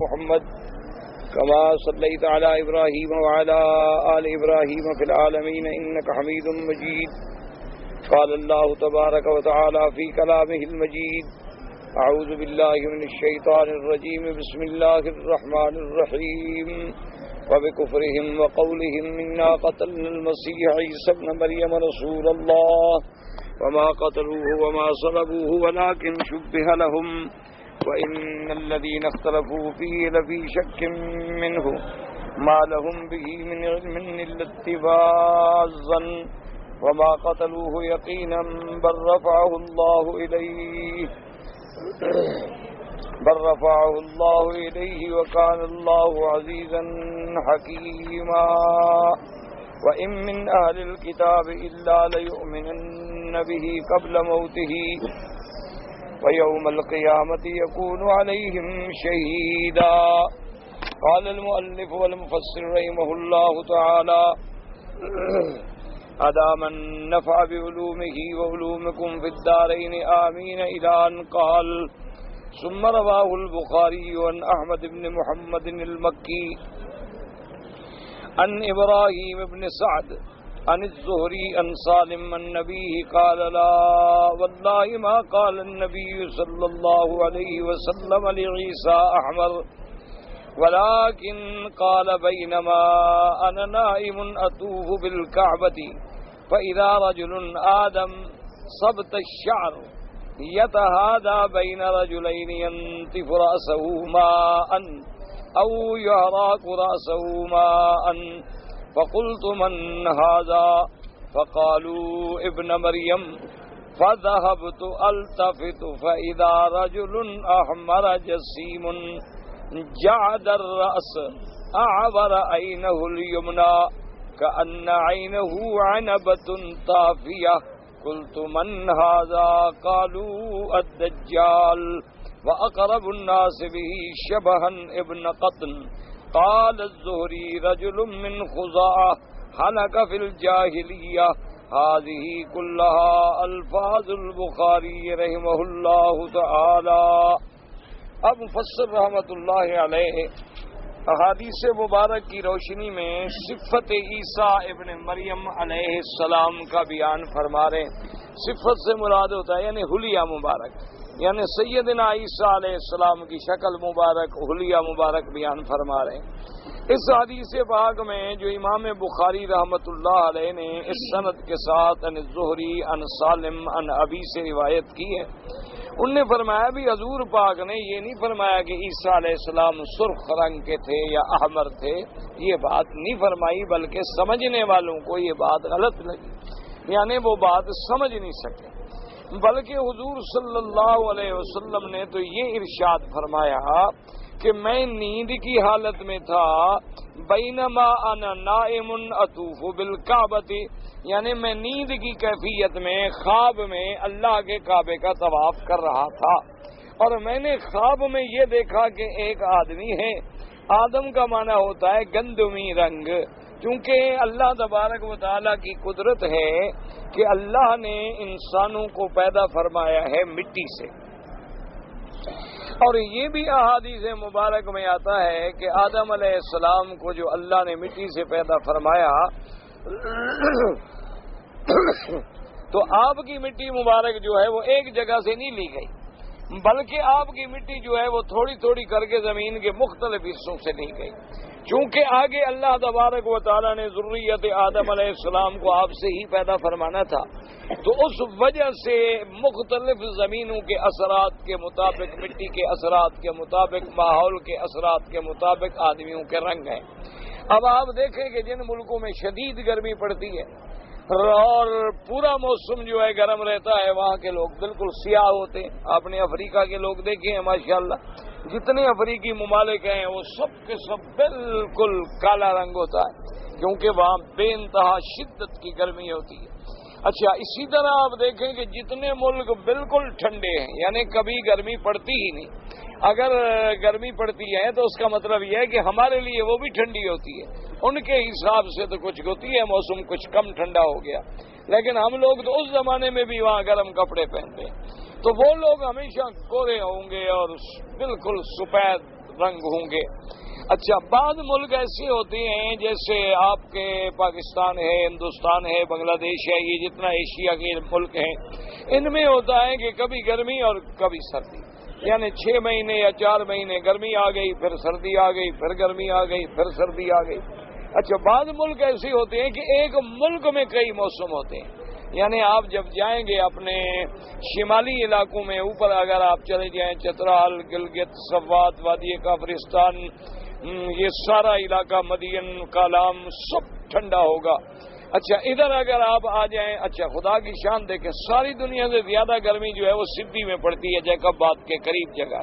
محمد كما صليت على إبراهيم وعلى آل إبراهيم في العالمين إنك حميد مجيد. قال الله تبارك وتعالى في كلامه المجيد: أعوذ بالله من الشيطان الرجيم. بسم الله الرحمن الرحيم. وبكفرهم وقولهم إنا قتلنا المسيح عيسى ابن مريم رسول الله وما قتلوه وما صلبوه ولكن شبه لهم وإن الذين اختلفوا فيه لفي شك منه ما لهم به من علم إلا اتباع الظن وما قتلوه يقينا بل رفعه الله إليه وكان الله عزيزا حكيما. وإن من أهل الكتاب إلا ليؤمنن به قبل موته ويوم القيامة يكون عليهم شهيدا. قال المؤلف والمفسر رحمه الله تعالى: أدام النفع بعلومه وعلومكم في الدارين آمين، إلى أن قال: ثم رواه البخاري عن أحمد بن محمد المكي عن إبراهيم بن سعد عن الزهري عن سالم عن النبي قال: لا والله ما قال النبي صلى الله عليه وسلم لعيسى أحمر، ولكن قال: بينما أنا نائم أطوف بالكعبة فإذا رجل آدم صبت الشعر يتهادى بين رجلين ينتف رأسه ماء أو يهراق رأسه ماء، فقلت: من هذا؟ فقالوا: ابن مريم. فذهبت ألتفت فإذا رجل أحمر جسيم جعد الرأس أعبر عينه اليمنى كأن عينه عنبة طافية. قلت: من هذا؟ قالوا: الدجال، وأقرب الناس به شبها ابن قطن. قال الزهري: رجل من خزاعة حلق في الجاهلية. هذه كلها الفاظ البخاری رحمہ اللہ تعالی. اب مفسر رحمۃ اللہ علیہ احادیث مبارک کی روشنی میں صفت عیسیٰ ابن مریم علیہ السلام کا بیان فرما رہے ہیں. صفت سے مراد ہوتا ہے یعنی حلیہ مبارک، یعنی سیدنا عیسیٰ علیہ السلام کی شکل مبارک، حلیہ مبارک بیان فرما رہے ہیں. اس حدیث پاک میں جو امام بخاری رحمۃ اللہ علیہ نے اس سند کے ساتھ ان الزہری ان سالم ان ابی سے روایت کی ہے، ان نے فرمایا بھی حضور پاک نے یہ نہیں فرمایا کہ عیسیٰ علیہ السلام سرخ رنگ کے تھے یا احمر تھے، یہ بات نہیں فرمائی، بلکہ سمجھنے والوں کو یہ بات غلط لگی، یعنی وہ بات سمجھ نہیں سکے. بلکہ حضور صلی اللہ علیہ وسلم نے تو یہ ارشاد فرمایا کہ میں نیند کی حالت میں تھا، بینما انا نائم اطوف بالکعبۃ، یعنی میں نیند کی کیفیت میں خواب میں اللہ کے کعبے کا طواف کر رہا تھا، اور میں نے خواب میں یہ دیکھا کہ ایک آدمی ہے، آدم کا معنی ہوتا ہے گندمی رنگ، کیونکہ اللہ تبارک و تعالیٰ کی قدرت ہے کہ اللہ نے انسانوں کو پیدا فرمایا ہے مٹی سے، اور یہ بھی احادیث مبارک میں آتا ہے کہ آدم علیہ السلام کو جو اللہ نے مٹی سے پیدا فرمایا تو آپ کی مٹی مبارک جو ہے وہ ایک جگہ سے نہیں لی گئی، بلکہ آپ کی مٹی جو ہے وہ تھوڑی تھوڑی کر کے زمین کے مختلف حصوں سے لی گئی، چونکہ آگے اللہ تبارک و تعالیٰ نے ذریت آدم علیہ السلام کو آپ سے ہی پیدا فرمانا تھا، تو اس وجہ سے مختلف زمینوں کے اثرات کے مطابق، مٹی کے اثرات کے مطابق، ماحول کے اثرات کے مطابق آدمیوں کے رنگ ہیں. اب آپ دیکھیں کہ جن ملکوں میں شدید گرمی پڑتی ہے اور پورا موسم جو ہے گرم رہتا ہے، وہاں کے لوگ بالکل سیاہ ہوتے ہیں. آپ نے افریقہ کے لوگ دیکھے ہیں ماشاءاللہ، جتنے افریقی ممالک ہیں وہ سب کے سب بالکل کالا رنگ ہوتا ہے، کیونکہ وہاں بے انتہا شدت کی گرمی ہوتی ہے. اچھا، اسی طرح آپ دیکھیں کہ جتنے ملک بالکل ٹھنڈے ہیں، یعنی کبھی گرمی پڑتی ہی نہیں، اگر گرمی پڑتی ہے تو اس کا مطلب یہ ہے کہ ہمارے لیے وہ بھی ٹھنڈی ہوتی ہے، ان کے حساب سے تو کچھ ہوتی ہے، موسم کچھ کم ٹھنڈا ہو گیا، لیکن ہم لوگ تو اس زمانے میں بھی وہاں گرم کپڑے پہنتے ہیں، تو وہ لوگ ہمیشہ گورے ہوں گے اور بالکل سفید رنگ ہوں گے۔ اچھا، بعض ملک ایسے ہوتے ہیں جیسے آپ کے پاکستان ہے، ہندوستان ہے، بنگلہ دیش ہے، یہ جتنا ایشیا کے ملک ہیں، ان میں ہوتا ہے کہ کبھی گرمی اور کبھی سردی، یعنی 6 مہینے یا 4 مہینے گرمی آ گئی، پھر سردی آ گئی، پھر گرمی آ گئی، پھر سردی آ گئی۔ اچھا، بعض ملک ایسے ہوتے ہیں کہ ایک ملک میں کئی موسم ہوتے ہیں، یعنی آپ جب جائیں گے اپنے شمالی علاقوں میں اوپر اگر آپ چلے جائیں، چترال، گلگت، سوات، وادی کافرستان، یہ سارا علاقہ، مدین، کالام، سب ٹھنڈا ہوگا۔ اچھا، ادھر اگر آپ آ جائیں، اچھا خدا کی شان دیکھیں، ساری دنیا سے زیادہ گرمی جو ہے وہ سدھی میں پڑتی ہے، جیکب آباد کے قریب جگہ،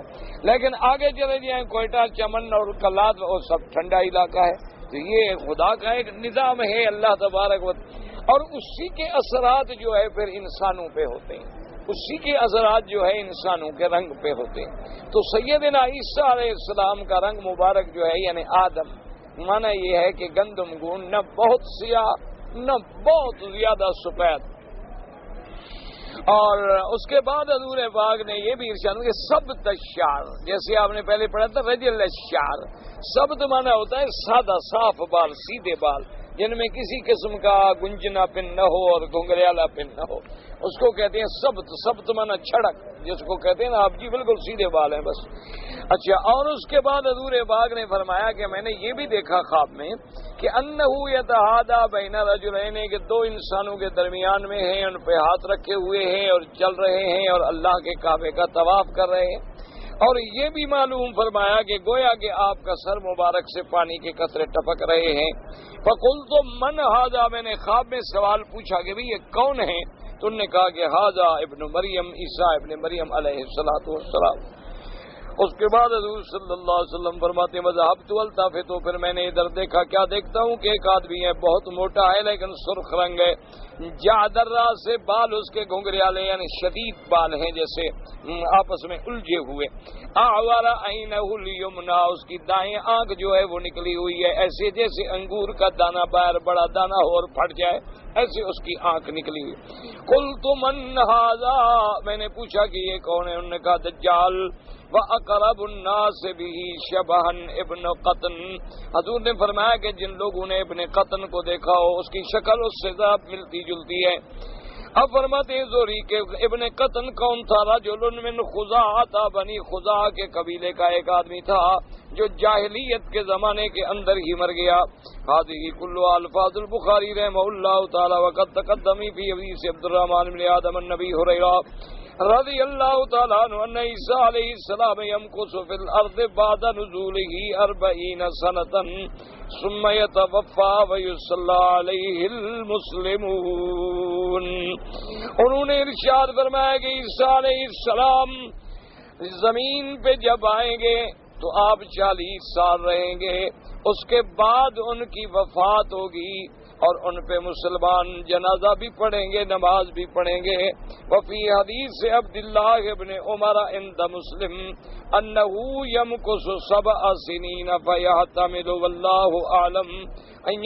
لیکن آگے چلے جائیں کوئٹہ، چمن اور کلات، وہ سب ٹھنڈا علاقہ ہے۔ تو یہ خدا کا ایک نظام ہے اللہ تبارک و تعالی، اور اسی کے اثرات جو ہے پھر انسانوں پہ ہوتے ہیں، اسی کے اثرات جو ہے انسانوں کے رنگ پہ ہوتے ہیں۔ تو سیدنا عیسیٰ علیہ السلام کا رنگ مبارک جو ہے یعنی آدم، معنی یہ ہے کہ گندم گون، نہ بہت سیاہ نہ بہت زیادہ سفید۔ اور اس کے بعد حضور پاک نے یہ بھی ارشاد کہ سبت الشعر، جیسے آپ نے پہلے پڑھا تھا رجل الشعر، سبت معنی ہوتا ہے سادہ صاف بال، سیدھے بال، جن میں کسی قسم کا گنجنا پن نہ ہو اور گھنگریالا پن نہ ہو، اس کو کہتے ہیں سبت۔ سبت معنی چھڑک، جس کو کہتے ہیں نا آپ جی بالکل سیدھے بال ہیں بس۔ اچھا، اور اس کے بعد حضور پاک نے فرمایا کہ میں نے یہ بھی دیکھا خواب میں کہ انہو یتہادی بین رجلین، کہ 2 انسانوں کے درمیان میں ہیں، ان پہ ہاتھ رکھے ہوئے ہیں اور چل رہے ہیں اور اللہ کے کعبے کا طواف کر رہے ہیں۔ اور یہ بھی معلوم فرمایا کہ گویا کہ آپ کا سر مبارک سے پانی کے قطرے ٹپک رہے ہیں۔ فقلت من ھذا، میں نے خواب میں سوال پوچھا کہ یہ کون ہے؟ تو انہوں نے کہا کہ ھذا ابن مریم، عیسیٰ ابن مریم علیہ السلام۔ اس کے بعد حضور صلی اللہ علیہ وسلم فرماتے ہیں وذهبت التفت، تو پھر میں نے ادھر دیکھا، کیا دیکھتا ہوں کہ ایک آدمی ہے، بہت موٹا ہے لیکن سرخ رنگ ہے، جعد الراس، سے بال اس کے گھنگریالے یعنی شدید بال ہیں جیسے آپس میں الجھے ہوئے، اعور عینہ الیمنی، اس کی دائیں آنکھ جو ہے وہ نکلی ہوئی ہے، ایسے جیسے انگور کا دانہ باہر بڑا دانہ ہو اور پھٹ جائے، ایسے اس کی آنکھ نکلی ہوئی۔ قلت من ھذا، میں نے پوچھا کہ یہ کون ہے؟ انہوں نے کہا دجال، وَأَقْرَبُ النَّاسِ بِهِ شَبَهًا ابن قطن، حضور نے فرمایا کہ جن لوگوں نے ابن قطن کو دیکھا ہو اس کی شکل اس سے ذات ملتی جلتی ہے۔ اب فرماتے ہیں زوری کہ ابن قطن کون تھا؟ رجل من خزاعہ، بنی خزاعہ کے قبیلے کا ایک آدمی تھا جو جاہلیت کے زمانے کے اندر ہی مر گیا۔ هذه كل الفاظ البخاری رحمہ اللہ تعالی، وقد تقدم فی حدیث عبد الرحمن بن آدم النبی ہریرہ رضی اللہ تعالیٰ عنہ ان عیسیٰ علیہ السلام یمکث فی الارض بعد نزولہ 40 سنة ثم یتوفی ویصلی علیہ المسلمون۔ انہوں نے ارشاد فرمایا کہ عیسیٰ علیہ السلام زمین پہ جب آئیں گے تو آپ 40 سال رہیں گے، اس کے بعد ان کی وفات ہوگی اور ان پہ مسلمان جنازہ بھی پڑھیں گے، نماز بھی پڑھیں گے۔ وفی حدیث عبداللہ ابن عمر عند مسلم انہ یمکث 7 سنین فیحتمل واللہ اعلم ان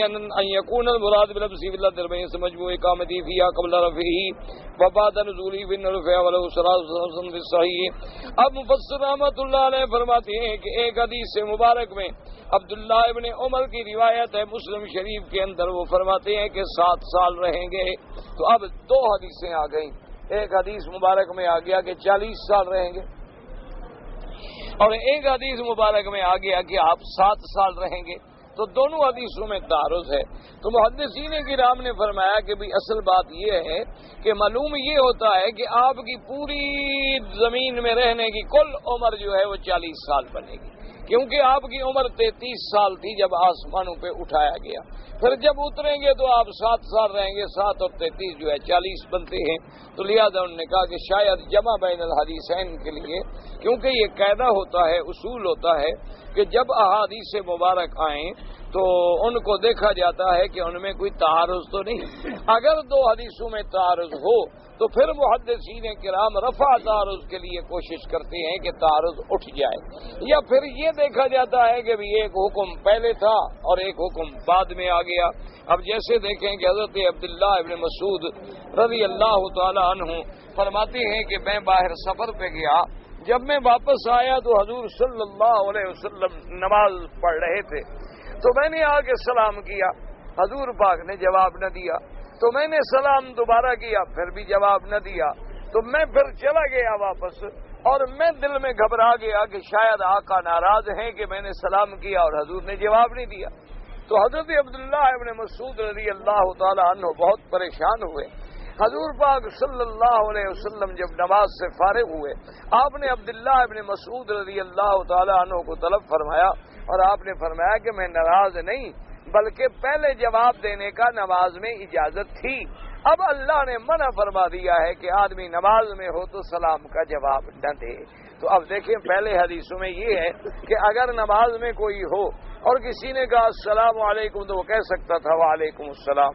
یکون المراد بلبسی باللہ سے مجموع اقامتی فیہا قبل رفعی وبعد نزولی بن رفع ولو صلی فی الصحیح۔ اب مفسر رحمۃ اللہ علیہ فرماتے ہیں کہ ایک حدیث مبارک میں عبداللہ ابن عمر کی روایت ہے مسلم شریف کے اندر، وہ فرماتے ہیں کہ 7 سال رہیں گے۔ تو اب 2 حدیثیں آ گئیں، ایک حدیث مبارک میں آ گیا کہ 40 سال رہیں گے، اور ایک حدیث مبارک میں آ گیا کہ آپ 7 سال رہیں گے۔ تو دونوں حدیثوں میں تعارض ہے۔ تو محدثین کرام نے فرمایا کہ بھی اصل بات یہ ہے کہ معلوم یہ ہوتا ہے کہ آپ کی پوری زمین میں رہنے کی کل عمر جو ہے وہ 40 سال بنے گی، کیونکہ آپ کی عمر 33 سال تھی جب آسمانوں پہ اٹھایا گیا، پھر جب اتریں گے تو آپ 7 سال رہیں گے، 7 اور 33 جو ہے 40 بنتے ہیں۔ تو لہٰذا انہوں نے کہا کہ شاید جمع بین الحدیثین کے لیے، کیونکہ یہ قاعدہ ہوتا ہے، اصول ہوتا ہے کہ جب احادیث مبارک آئیں تو ان کو دیکھا جاتا ہے کہ ان میں کوئی تعارض تو نہیں، اگر 2 حدیثوں میں تعارض ہو تو پھر محدثین کرام رفع تعارض کے لیے کوشش کرتے ہیں کہ تعارض اٹھ جائے، یا پھر یہ دیکھا جاتا ہے کہ بھی ایک حکم پہلے تھا اور ایک حکم بعد میں آ گیا۔ اب جیسے دیکھیں کہ حضرت عبداللہ ابن مسعود رضی اللہ تعالی عنہ فرماتے ہیں کہ میں باہر سفر پہ گیا، جب میں واپس آیا تو حضور صلی اللہ علیہ وسلم نماز پڑھ رہے تھے، تو میں نے آ کے سلام کیا، حضور پاک نے جواب نہ دیا، تو میں نے سلام دوبارہ کیا، پھر بھی جواب نہ دیا، تو میں پھر چلا گیا واپس، اور میں دل میں گھبرا گیا کہ شاید آقا ناراض ہیں کہ میں نے سلام کیا اور حضور نے جواب نہیں دیا۔ تو حضرت عبداللہ ابن مسعود رضی اللہ تعالی عنہ بہت پریشان ہوئے۔ حضور پاک صلی اللہ علیہ وسلم جب نماز سے فارغ ہوئے، آپ نے عبداللہ ابن مسعود رضی اللہ تعالی عنہ کو طلب فرمایا، اور آپ نے فرمایا کہ میں ناراض نہیں، بلکہ پہلے جواب دینے کا نماز میں اجازت تھی، اب اللہ نے منع فرما دیا ہے کہ آدمی نماز میں ہو تو سلام کا جواب نہ دے۔ تو اب دیکھیں پہلے حدیثوں میں یہ ہے کہ اگر نماز میں کوئی ہو اور کسی نے کہا السلام علیکم تو وہ کہہ سکتا تھا وعلیکم السلام،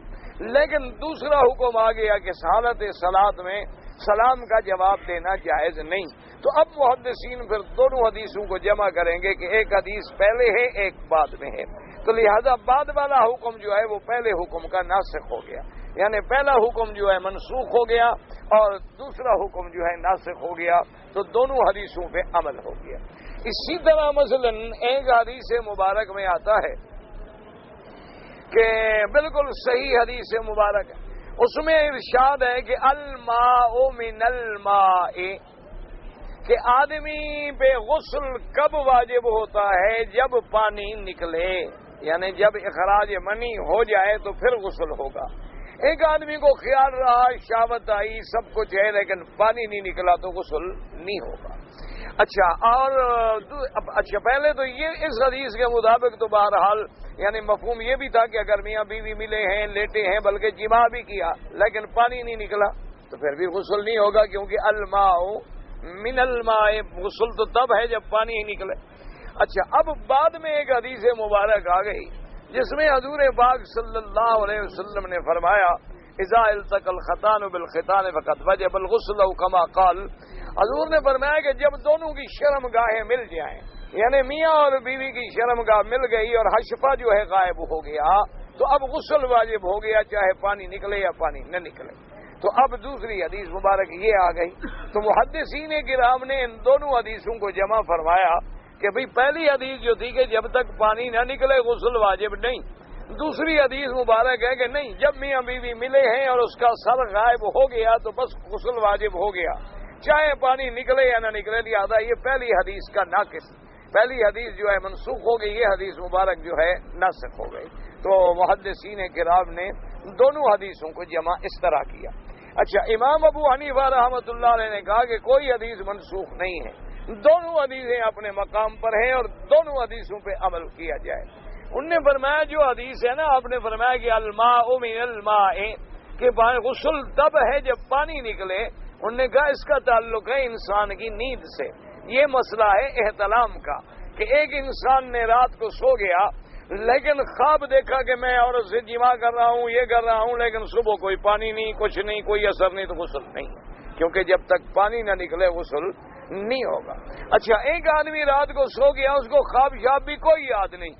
لیکن دوسرا حکم آ گیا کہ حالت صلاۃ میں سلام کا جواب دینا جائز نہیں۔ تو اب محدثین پھر دونوں حدیثوں کو جمع کریں گے کہ ایک حدیث پہلے ہے ایک بعد میں ہے، تو لہذا بعد والا حکم جو ہے وہ پہلے حکم کا ناسخ ہو گیا، یعنی پہلا حکم جو ہے منسوخ ہو گیا اور دوسرا حکم جو ہے ناسخ ہو گیا، تو دونوں حدیثوں پہ عمل ہو گیا۔ اسی طرح مثلا ایک حدیث مبارک میں آتا ہے کہ بالکل صحیح حدیث مبارک ہے، اس میں ارشاد ہے کہ الماء من الماء، کہ آدمی پہ غسل کب واجب ہوتا ہے؟ جب پانی نکلے، یعنی جب اخراج منی ہو جائے تو پھر غسل ہوگا۔ ایک آدمی کو خیال رہا شہوت آئی سب کچھ ہے لیکن پانی نہیں نکلا تو غسل نہیں ہوگا۔ اچھا پہلے تو یہ اس حدیث کے مطابق تو بہرحال یعنی مفہوم یہ بھی تھا کہ اگر میاں بیوی ملے ہیں لیٹے ہیں بلکہ جماع بھی کیا لیکن پانی نہیں نکلا تو پھر بھی غسل نہیں ہوگا، کیونکہ الماء من الماء، غسل تو تب ہے جب پانی ہی نکلے۔ اچھا اب بعد میں ایک حدیث مبارک آ گئی جس میں حضور پاک صلی اللہ علیہ وسلم نے فرمایا اذا التقى الختان بالختان فقد وجب الغسل او كما قال، حضور نے فرمایا کہ جب دونوں کی شرم گاہیں مل جائیں، یعنی میاں اور بیوی کی شرم گاہ مل گئی اور حشفہ جو ہے غائب ہو گیا تو اب غسل واجب ہو گیا، چاہے پانی نکلے یا پانی نہ نکلے۔ تو اب دوسری حدیث مبارک یہ آ گئی، تو محدثین کرام نے ان دونوں حدیثوں کو جمع فرمایا کہ بھئی پہلی حدیث جو تھی کہ جب تک پانی نہ نکلے غسل واجب نہیں، دوسری حدیث مبارک ہے کہ نہیں، جب میاں بیوی ملے ہیں اور اس کا سر غائب ہو گیا تو بس غسل واجب ہو گیا، چاہے پانی نکلے یا نہ نکلے، لہذا یہ پہلی حدیث کا ناقص، پہلی حدیث جو ہے منسوخ ہو گئی، یہ حدیث مبارک جو ہے ناسخ ہو گئی۔ تو محدثین کرام نے دونوں حدیثوں کو جمع اس طرح کیا۔ اچھا امام ابو حنیفہ رحمۃ اللہ علیہ نے کہا کہ کوئی حدیث منسوخ نہیں ہے، دونوں حدیثیں اپنے مقام پر ہیں اور دونوں حدیثوں پہ عمل کیا جائے۔ انہوں نے فرمایا جو حدیث ہے نا، آپ نے فرمایا کہ الماء من الماء، کہ غسل تب ہے جب پانی نکلے، انہوں نے کہا اس کا تعلق ہے انسان کی نیند سے، یہ مسئلہ ہے احتلام کا، کہ ایک انسان نے رات کو سو گیا لیکن خواب دیکھا کہ میں عورت سے جماع کر رہا ہوں، یہ کر رہا ہوں، لیکن صبح کوئی پانی نہیں، کچھ نہیں، کوئی اثر نہیں، تو غسل نہیں، کیونکہ جب تک پانی نہ نکلے غسل نہیں ہوگا۔ اچھا ایک آدمی رات کو سو گیا، اس کو خواب شاب بھی کوئی یاد نہیں،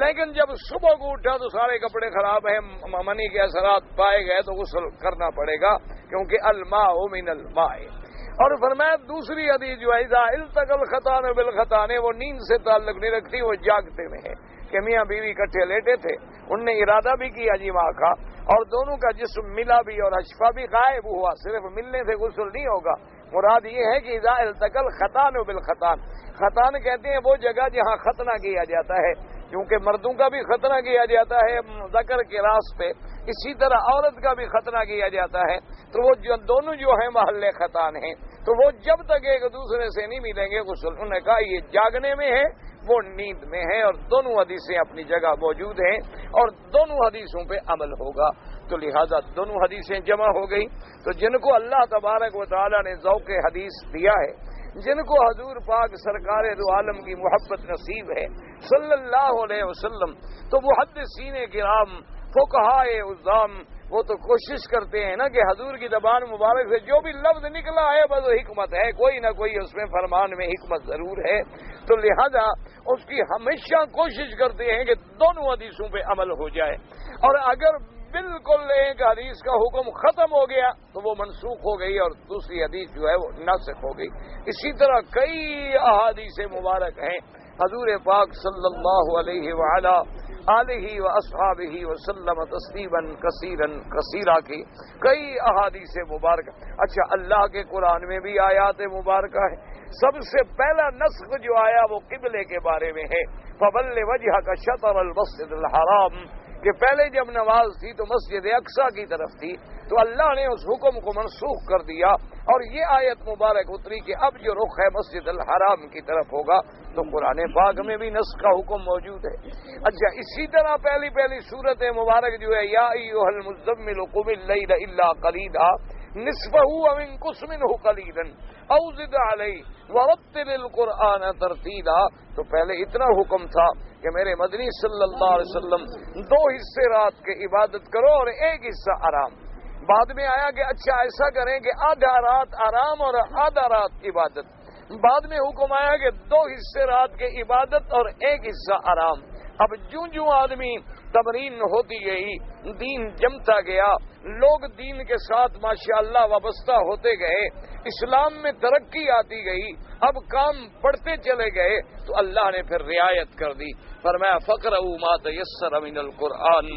لیکن جب صبح کو اٹھا تو سارے کپڑے خراب ہیں، منی کے اثرات پائے گئے، تو غسل کرنا پڑے گا، کیونکہ الماء من الماء۔ اور فرمایا دوسری حدیث جو ہے اذا التقى الختان بالختان، وہ نیند سے تعلق نہیں رکھتی، وہ جاگتے میں ہے، کہ میاں بیوی اکٹھے لیٹے تھے، ان نے ارادہ بھی کیا جماع کا اور دونوں کا جسم ملا بھی اور اشفا بھی غائب ہوا، صرف ملنے سے غسل نہیں ہوگا۔ مراد یہ ہے کہ اذا التقى الختان بالختان، ختان کہتے ہیں وہ جگہ جہاں ختنہ کیا جاتا ہے، کیونکہ مردوں کا بھی ختنہ کیا جاتا ہے ذکر کے راس پہ، اسی طرح عورت کا بھی ختنہ کیا جاتا ہے، تو وہ دونوں جو ہیں محل ختان ہیں، تو وہ جب تک ایک دوسرے سے نہیں ملیں گے غسل، انہوں نے کہا یہ جاگنے میں ہے وہ نیند میں ہے، اور دونوں حدیثیں اپنی جگہ موجود ہیں اور دونوں حدیثوں پہ عمل ہوگا، تو لہذا دونوں حدیثیں جمع ہو گئی۔ تو جن کو اللہ تبارک و تعالی نے ذوق حدیث دیا ہے، جن کو حضور پاک سرکار دو عالم کی محبت نصیب ہے صلی اللہ علیہ وسلم، تو محدثین کرام فقہائے عظام وہ تو کوشش کرتے ہیں نا کہ حضور کی زبان مبارک سے جو بھی لفظ نکلا ہے بس حکمت ہے، کوئی نہ کوئی اس میں فرمان میں حکمت ضرور ہے، تو لہذا اس کی ہمیشہ کوشش کرتے ہیں کہ دونوں حدیثوں پہ عمل ہو جائے، اور اگر بالکل ایک حدیث کا حکم ختم ہو گیا تو وہ منسوخ ہو گئی اور دوسری حدیث جو ہے وہ ناسخ ہو گئی. اسی طرح کئی احادیث مبارک ہیں حضور پاک صلی اللہ علیہ وعلا آلہ و اصحابہ وسلم تسلیما کثیرا کثیرا کی کئی احادیث مبارکہ. اچھا اللہ کے قرآن میں بھی آیات مبارکہ ہے. سب سے پہلا نسخ جو آیا وہ قبلے کے بارے میں ہے. فَوَلِّ وَجْهَكَ شَطْرَ الْمَسْجِدِ الْحَرَامِ کہ پہلے جب نماز تھی تو مسجد اقصی کی طرف تھی تو اللہ نے اس حکم کو منسوخ کر دیا اور یہ آیت مبارک اتری کہ اب جو رخ ہے مسجد الحرام کی طرف ہوگا. تو قرآن پاک میں بھی نسخ کا حکم موجود ہے. اچھا اسی طرح پہلی سورت مبارک جو ہے یا ایھا المزمل قم اللیل الا قلیلا نصفہ او انقص منہ قلیلا او زد علیہ ورتل القرآن ترتیلا. تو پہلے اتنا حکم تھا کہ میرے مدنی صلی اللہ علیہ وسلم 2 حصے رات کے عبادت کرو اور 1 حصہ آرام. بعد میں آیا کہ اچھا ایسا کریں کہ آدھا رات آرام اور آدھا رات عبادت. بعد میں حکم آیا کہ 2 حصے رات کے عبادت اور 1 حصہ آرام. اب جو آدمی تمرین ہوتی گئی دین جمتا گیا لوگ دین کے ساتھ ماشاءاللہ وابستہ ہوتے گئے اسلام میں ترقی آتی گئی اب کام بڑھتے چلے گئے تو اللہ نے پھر رعایت کر دی. فرمایا فَقْرَؤُوا مَا تَيَسَّرَ مِنَ الْقُرْآنِ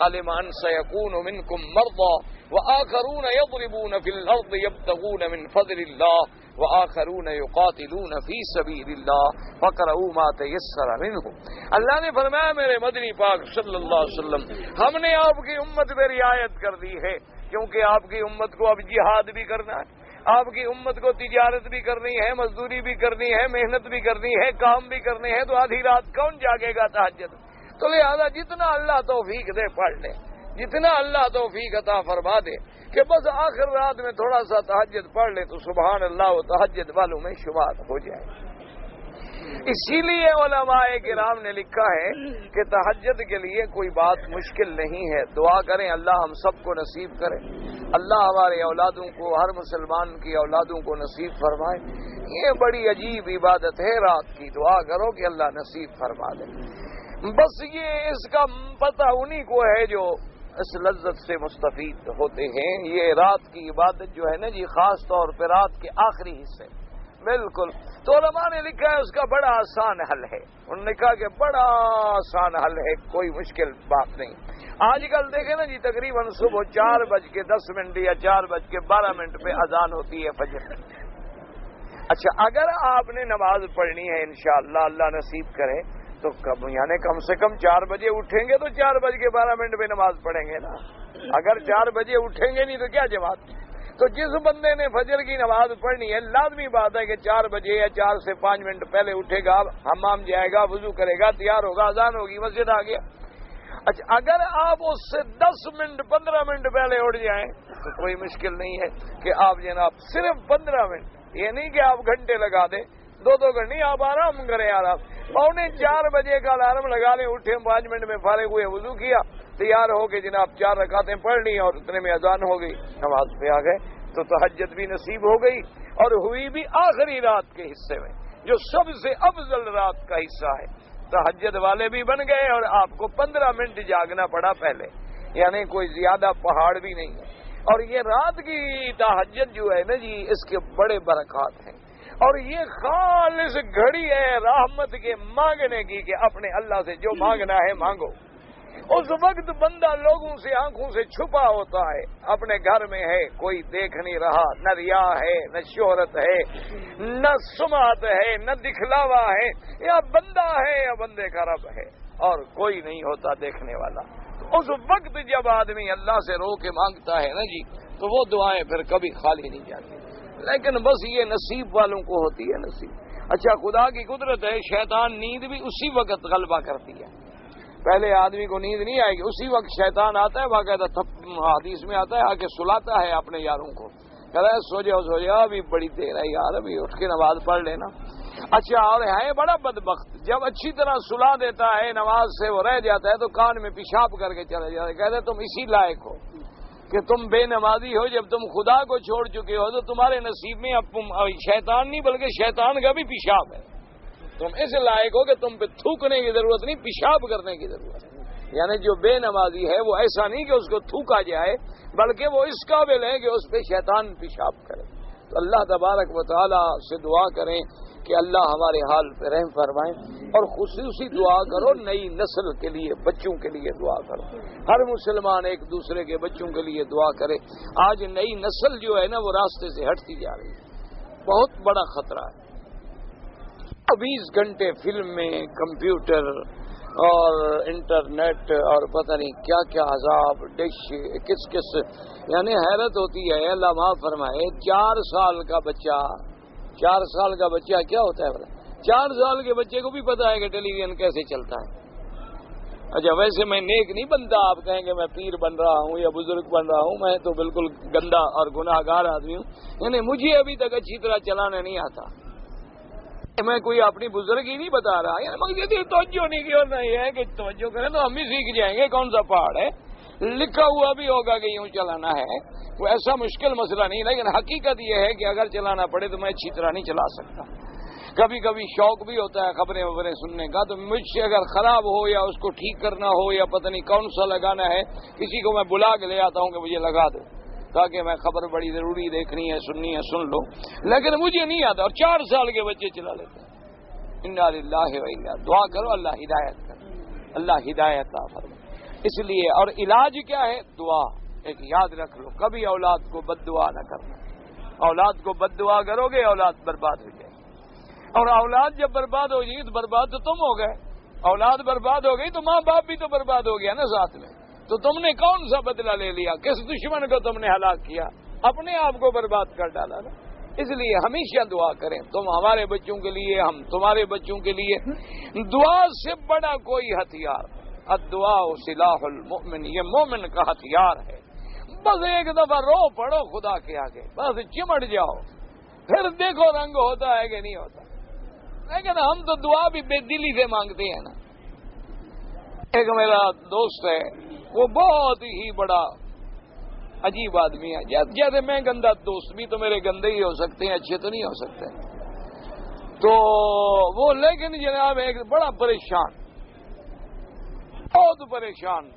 عَلِمَ أَنْ سَيَكُونُ مِنْكُمْ مَرْضَىٰ وَآخَرُونَ يَضْرِبُونَ فِي الْأَرْضِ يَبْتَغُونَ مِنْ فَضْلِ اللَّهِ وَآخَرُونَ يُقَاتِلُونَ فِي سَبِيلِ اللَّهِ فَقْرَؤُوا مَا تَيَسَّرَ مِنْهُ. اللہ نے فرمایا میرے مدنی پاک صلی اللہ علیہ وسلم ہم نے آپ کی امت پہ رعایت کر دی ہے کیونکہ آپ کی امت کو اب جہاد بھی کرنا ہے آپ کی امت کو تجارت بھی کرنی ہے مزدوری بھی کرنی ہے محنت بھی کرنی ہے کام بھی کرنے ہیں. تو آدھی رات کون جاگے گا تہجد. تو لہذا جتنا اللہ توفیق دے پڑھ لے جتنا اللہ توفیق عطا فرما دے کہ بس آخر رات میں تھوڑا سا تہجد پڑھ لے تو سبحان اللہ وہ تہجد والوں میں شمار ہو جائے. اسی لیے علماء کرام نے لکھا ہے کہ تہجد کے لیے کوئی بات مشکل نہیں ہے. دعا کریں اللہ ہم سب کو نصیب کرے. اللہ ہمارے اولادوں کو ہر مسلمان کی اولادوں کو نصیب فرمائے. یہ بڑی عجیب عبادت ہے رات کی. دعا کرو کہ اللہ نصیب فرما دے. بس یہ اس کا پتہ انہی کو ہے جو اس لذت سے مستفید ہوتے ہیں. یہ رات کی عبادت جو ہے نا جی خاص طور پہ رات کے آخری حصے بالکل. تو علماء نے لکھا ہے اس کا بڑا آسان حل ہے. انہوں نے کہا کہ بڑا آسان حل ہے کوئی مشکل بات نہیں. آج کل دیکھیں نا جی تقریباً صبح 4:10 یا 4:12 پہ اذان ہوتی ہے فجر. اچھا اگر آپ نے نماز پڑھنی ہے انشاءاللہ اللہ نصیب کرے تو یعنی کم سے کم 4 بجے اٹھیں گے تو 4:12 پہ نماز پڑھیں گے نا. اگر 4 بجے اٹھیں گے نہیں تو کیا جماعت. تو جس بندے نے فجر کی نماز پڑھنی ہے لازمی بات ہے کہ 4 بجے یا 4 سے 5 منٹ پہلے اٹھے گا حمام جائے گا وضو کرے گا تیار ہوگا اذان ہوگی مسجد آ گیا. اچھا اگر آپ اس سے 10 منٹ 15 منٹ پہلے اٹھ جائیں تو کوئی مشکل نہیں ہے کہ آپ جناب صرف 15 منٹ یہ نہیں کہ آپ گھنٹے لگا دیں 2 گھنٹے آپ آرام کریں. آرام 4:45 بجے کا الارم لگا لیں اٹھے 5 منٹ میں فارغ ہوئے وضو کیا تیار ہو کے جناب 4 رکعتیں پڑھ لی اور اتنے میں اذان ہو گئی نماز پہ آ گئے. تو تہجد بھی نصیب ہو گئی اور ہوئی بھی آخری رات کے حصے میں جو سب سے افضل رات کا حصہ ہے. تہجد والے بھی بن گئے اور آپ کو 15 منٹ جاگنا پڑا پہلے یعنی کوئی زیادہ پہاڑ بھی نہیں ہے. اور یہ رات کی تہجد جو ہے نا جی اس کے بڑے برکات ہیں اور یہ خالص گھڑی ہے رحمت کے مانگنے کی کہ اپنے اللہ سے جو مانگنا ہے مانگو. اس وقت بندہ لوگوں سے آنکھوں سے چھپا ہوتا ہے اپنے گھر میں ہے کوئی دیکھ نہیں رہا نہ ریا ہے نہ شہرت ہے نہ سماعت ہے نہ دکھلاوا ہے یا بندہ ہے یا بندے کا رب ہے اور کوئی نہیں ہوتا دیکھنے والا. اس وقت جب آدمی اللہ سے رو کے مانگتا ہے نا جی تو وہ دعائیں پھر کبھی خالی نہیں جاتی. لیکن بس یہ نصیب والوں کو ہوتی ہے نصیب. اچھا خدا کی قدرت ہے شیطان نیند بھی اسی وقت غلبہ کرتی ہے. پہلے آدمی کو نیند نہیں آئے گی اسی وقت شیطان آتا ہے باقاعدہ حدیث میں آتا ہے آ کے سلاتا ہے اپنے یاروں کو کہتا ہے سو جاؤ ابھی بڑی دیر ہے یار ابھی اٹھ کے نماز پڑھ لینا. اچھا اور ہے بڑا بدبخت جب اچھی طرح سلا دیتا ہے نماز سے وہ رہ جاتا ہے تو کان میں پیشاب کر کے چلے جاتا ہے. کہتے ہیں تم اسی لائق ہو کہ تم بے نمازی ہو جب تم خدا کو چھوڑ چکے ہو تو تمہارے نصیب میں اب شیطان نہیں بلکہ شیطان کا بھی پیشاب ہے. تم اس لائق ہو کہ تم پہ تھوکنے کی ضرورت نہیں پیشاب کرنے کی ضرورت ہے. یعنی جو بے نمازی ہے وہ ایسا نہیں کہ اس کو تھوکا جائے، بلکہ وہ اس قابل ہے کہ اس پہ شیطان پیشاب کرے۔ تو اللہ تبارک و تعالی سے دعا کریں کہ اللہ ہمارے حال پہ رحم فرمائیں، اور خصوصی دعا کرو نئی نسل کے لیے، بچوں کے لیے دعا کرو۔ ہر مسلمان ایک دوسرے کے بچوں کے لیے دعا کرے۔ آج نئی نسل جو ہے نا وہ راستے سے ہٹتی جا رہی ہے، بہت بڑا خطرہ ہے۔ 20 گھنٹے فلم میں، کمپیوٹر اور انٹرنیٹ اور پتہ نہیں کیا کیا عذاب، ڈش، کس یعنی حیرت ہوتی ہے۔ اللہ معاف فرمائے، 4 سال کا بچہ کیا ہوتا ہے؟ 4 سال کے بچے کو بھی پتا ہے کہ ٹیلی ویژن کیسے چلتا ہے۔ اچھا ویسے میں نیک نہیں بنتا، آپ کہیں کہ میں پیر بن رہا ہوں یا بزرگ بن رہا ہوں، میں تو بالکل گندا اور گناہ گار آدمی ہوں، یعنی مجھے ابھی تک اچھی طرح چلانا نہیں آتا۔ میں کوئی اپنی بزرگی نہیں بتا رہا، یعنی مقصد یہ توجہ نہیں کی، اور نہیں ہے کہ توجہ کریں تو ہم بھی سیکھ جائیں گے کون سا پہاڑ ہے، لکھا ہوا بھی ہوگا کہ یوں چلانا ہے، وہ ایسا مشکل مسئلہ نہیں، لیکن حقیقت یہ ہے کہ اگر چلانا پڑے تو میں اچھی طرح نہیں چلا سکتا۔ کبھی کبھی شوق بھی ہوتا ہے خبریں وبریں سننے کا، تو مجھ سے اگر خراب ہو یا اس کو ٹھیک کرنا ہو یا پتہ نہیں کون سا لگانا ہے، کسی کو میں بلا کے لے آتا ہوں کہ مجھے لگا دو، تاکہ میں خبر بڑی ضروری دیکھنی ہے، سننی ہے، سن لو، لیکن مجھے نہیں آتا، اور 4 سال کے بچے چلا لیتے ہیں۔ انا للہ و انا، دعا کرو اللہ ہدایت کرے، اللہ ہدایت عطا فرمائے۔ اس لیے اور علاج کیا ہے؟ دعا۔ ایک یاد رکھ لو، کبھی اولاد کو بد دعا نہ کرنا۔ اولاد کو بد دعا کرو گے اولاد برباد ہو جائے گی، اور اولاد جب برباد ہو جائے گی تو برباد تو تم ہو گئے۔ اولاد برباد ہو گئی تو ماں باپ بھی تو برباد ہو گیا نا ساتھ میں، تو تم نے کون سا بدلہ لے لیا؟ کس دشمن کو تم نے ہلاک کیا؟ اپنے آپ کو برباد کر ڈالا نا۔ اس لیے ہمیشہ دعا کریں، تم ہمارے بچوں کے لیے، ہم تمہارے بچوں کے لیے۔ دعا سے بڑا کوئی ہتھیار، الدعاء سلاح المؤمن، یہ مومن کا ہتھیار ہے۔ بس ایک دفعہ رو پڑو خدا کے آگے، بس چمٹ جاؤ، پھر دیکھو رنگ ہوتا ہے کہ نہیں ہوتا۔ لیکن ہم تو دعا بھی بے دلی سے مانگتے ہیں نا۔ ایک میرا دوست ہے، وہ بہت ہی بڑا عجیب آدمی ہے، جیسے میں گندا، دوست بھی تو میرے گندے ہی ہو سکتے ہیں، اچھے تو نہیں ہو سکتے۔ تو وہ لیکن جناب ایک بڑا پریشان، بہت پریشان۔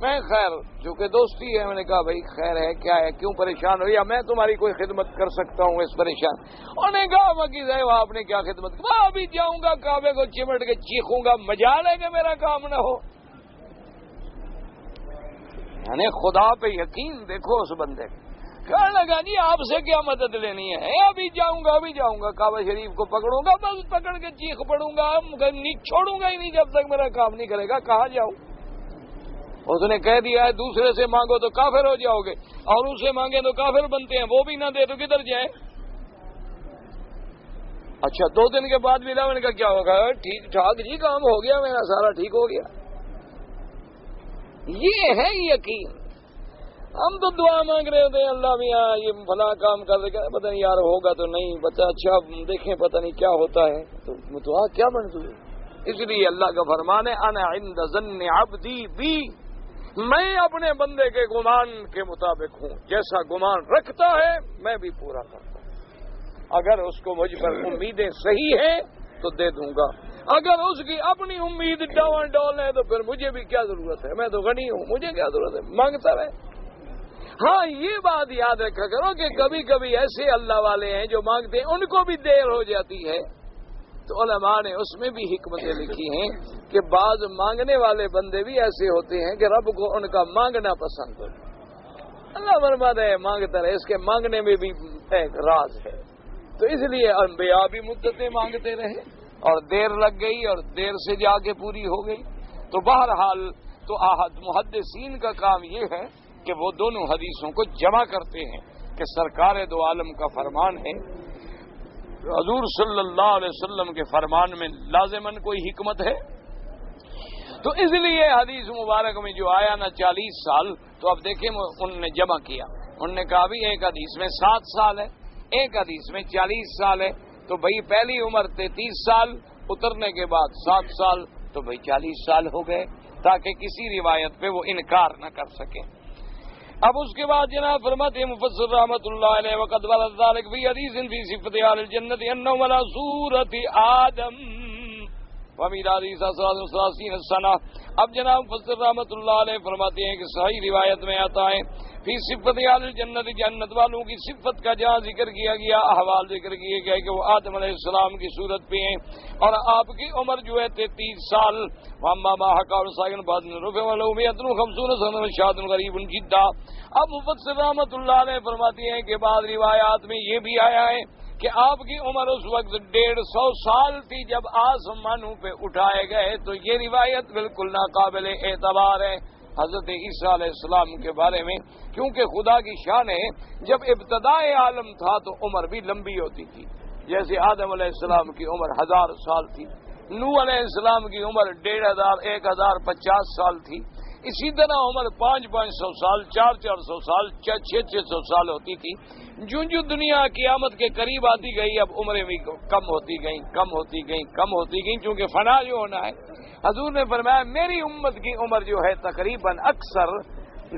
میں خیر چونکہ دوستی ہے، میں نے کہا بھائی خیر ہے، کیا ہے، کیوں پریشان ہو، یا میں تمہاری کوئی خدمت کر سکتا ہوں اس پریشان؟ انہوں نے کہا مکی صاحب آپ نے کیا خدمت کی؟ میں ابھی جاؤں گا کعبے کو چمٹ کے چیخوں گا، مجال ہے کہ میرا کام نہ ہو۔ یعنی خدا پہ یقین دیکھو اس بندے کا۔ کہنے لگا جی آپ سے کیا مدد لینی ہے؟ ابھی جاؤں گا کعبہ شریف کو پکڑوں گا، بس پکڑ کے چیخ پڑوں گا، چھوڑوں گا ہی نہیں جب تک میرا کام نہیں کرے گا۔ کہاں جاؤں؟ اس نے کہہ دیا ہے دوسرے سے مانگو تو کافر ہو جاؤ گے، اور ان سے مانگے تو کافر بنتے ہیں، وہ بھی نہ دے تو کدھر جائیں؟ اچھا 2 دن کے بعد ملا، میں نے کہا کیا ہوگا؟ ٹھیک ٹھاک جی، کام ہو گیا میرا، سارا ٹھیک ہو گیا۔ یہ ہے یقین۔ ہم تو دعا مانگ رہے ہوتے ہیں، اللہ میاں یہ بھلا کام کر دے گا، پتہ نہیں یار ہوگا تو نہیں پتہ، اچھا دیکھیں پتہ نہیں کیا ہوتا ہے، تو دعا کیا منظور ہے؟ اس لیے اللہ کا فرمان ہے انا عند ظن عبدی بی، میں اپنے بندے کے گمان کے مطابق ہوں، جیسا گمان رکھتا ہے میں بھی پورا کرتا ہوں۔ اگر اس کو مجھ پر امیدیں صحیح ہیں تو دے دوں گا، اگر اس کی اپنی امید ڈاواں ڈول ہے تو پھر مجھے بھی کیا ضرورت ہے، میں تو غنی ہوں، مجھے کیا ضرورت ہے، مانگتا رہے۔ ہاں یہ بات یاد رکھا کرو کہ کبھی کبھی ایسے اللہ والے ہیں جو مانگتے ہیں ان کو بھی دیر ہو جاتی ہے، تو علماء نے اس میں بھی حکمتیں لکھی ہیں کہ بعض مانگنے والے بندے بھی ایسے ہوتے ہیں کہ رب کو ان کا مانگنا پسند ہو۔ اللہ فرماتا ہے مانگتا رہے، اس کے مانگنے میں بھی ایک راز ہے۔ تو اس لیے انبیاء بھی مدتیں مانگتے رہے، اور دیر لگ گئی اور دیر سے جا کے پوری ہو گئی۔ تو بہرحال تو محدثین کا کام یہ ہے کہ وہ دونوں حدیثوں کو جمع کرتے ہیں کہ سرکار دو عالم کا فرمان ہے، حضور صلی اللہ علیہ وسلم کے فرمان میں لازماً کوئی حکمت ہے۔ تو اس لیے حدیث مبارک میں جو آیا نا 40 سال، تو اب دیکھیں ان نے جمع کیا، انہوں نے کہا بھی ایک حدیث میں 7 سال ہے، ایک حدیث میں 40 سال ہے، تو بھئی پہلی عمر 33 سال، اترنے کے بعد 7 سال، تو بھئی 40 سال ہو گئے، تاکہ کسی روایت پہ وہ انکار نہ کر سکیں۔ اب اس کے بعد جناب فرماتے ہیں مفسر رحمۃ اللہ علیہ وقد ورد ذلك فی حدیث فی صفۃ اہل الجنۃ انهم على صورۃ آدم ومیلاد عیسی 33 سنہ اب جناب مفسر رحمۃ اللہ علیہ فرماتے ہیں کہ صحیح روایت میں آتا ہے فی صفت اہل الجنت، جنت والوں کی صفت کا جہاں ذکر کیا گیا، احوال ذکر کیے گئے کہ وہ آدم علیہ السلام کی صورت پہ ہیں اور آپ کی عمر جو ہے 33 سال. غریب جدہ. اب مفسر رحمۃ اللہ علیہ فرماتے ہیں کہ بعض روایات میں یہ بھی آیا ہے کہ آپ کی عمر اس وقت 150 سال تھی جب آسمانوں پہ اٹھائے گئے. تو یہ روایت بالکل ناقابل اعتبار ہے حضرت عیسیٰ علیہ السلام کے بارے میں، کیونکہ خدا کی شان ہے جب ابتدائے عالم تھا تو عمر بھی لمبی ہوتی تھی. جیسے آدم علیہ السلام کی عمر 1000 سال تھی، نوح علیہ السلام کی عمر 1050 سال تھی، اسی طرح عمر 500 سال، 400 سال، 600 سال ہوتی تھی. جو دنیا قیامت کے قریب آتی گئی اب عمریں بھی کم ہوتی گئیں چونکہ فنا جو ہونا ہے. حضور نے فرمایا میری امت کی عمر جو ہے تقریباً اکثر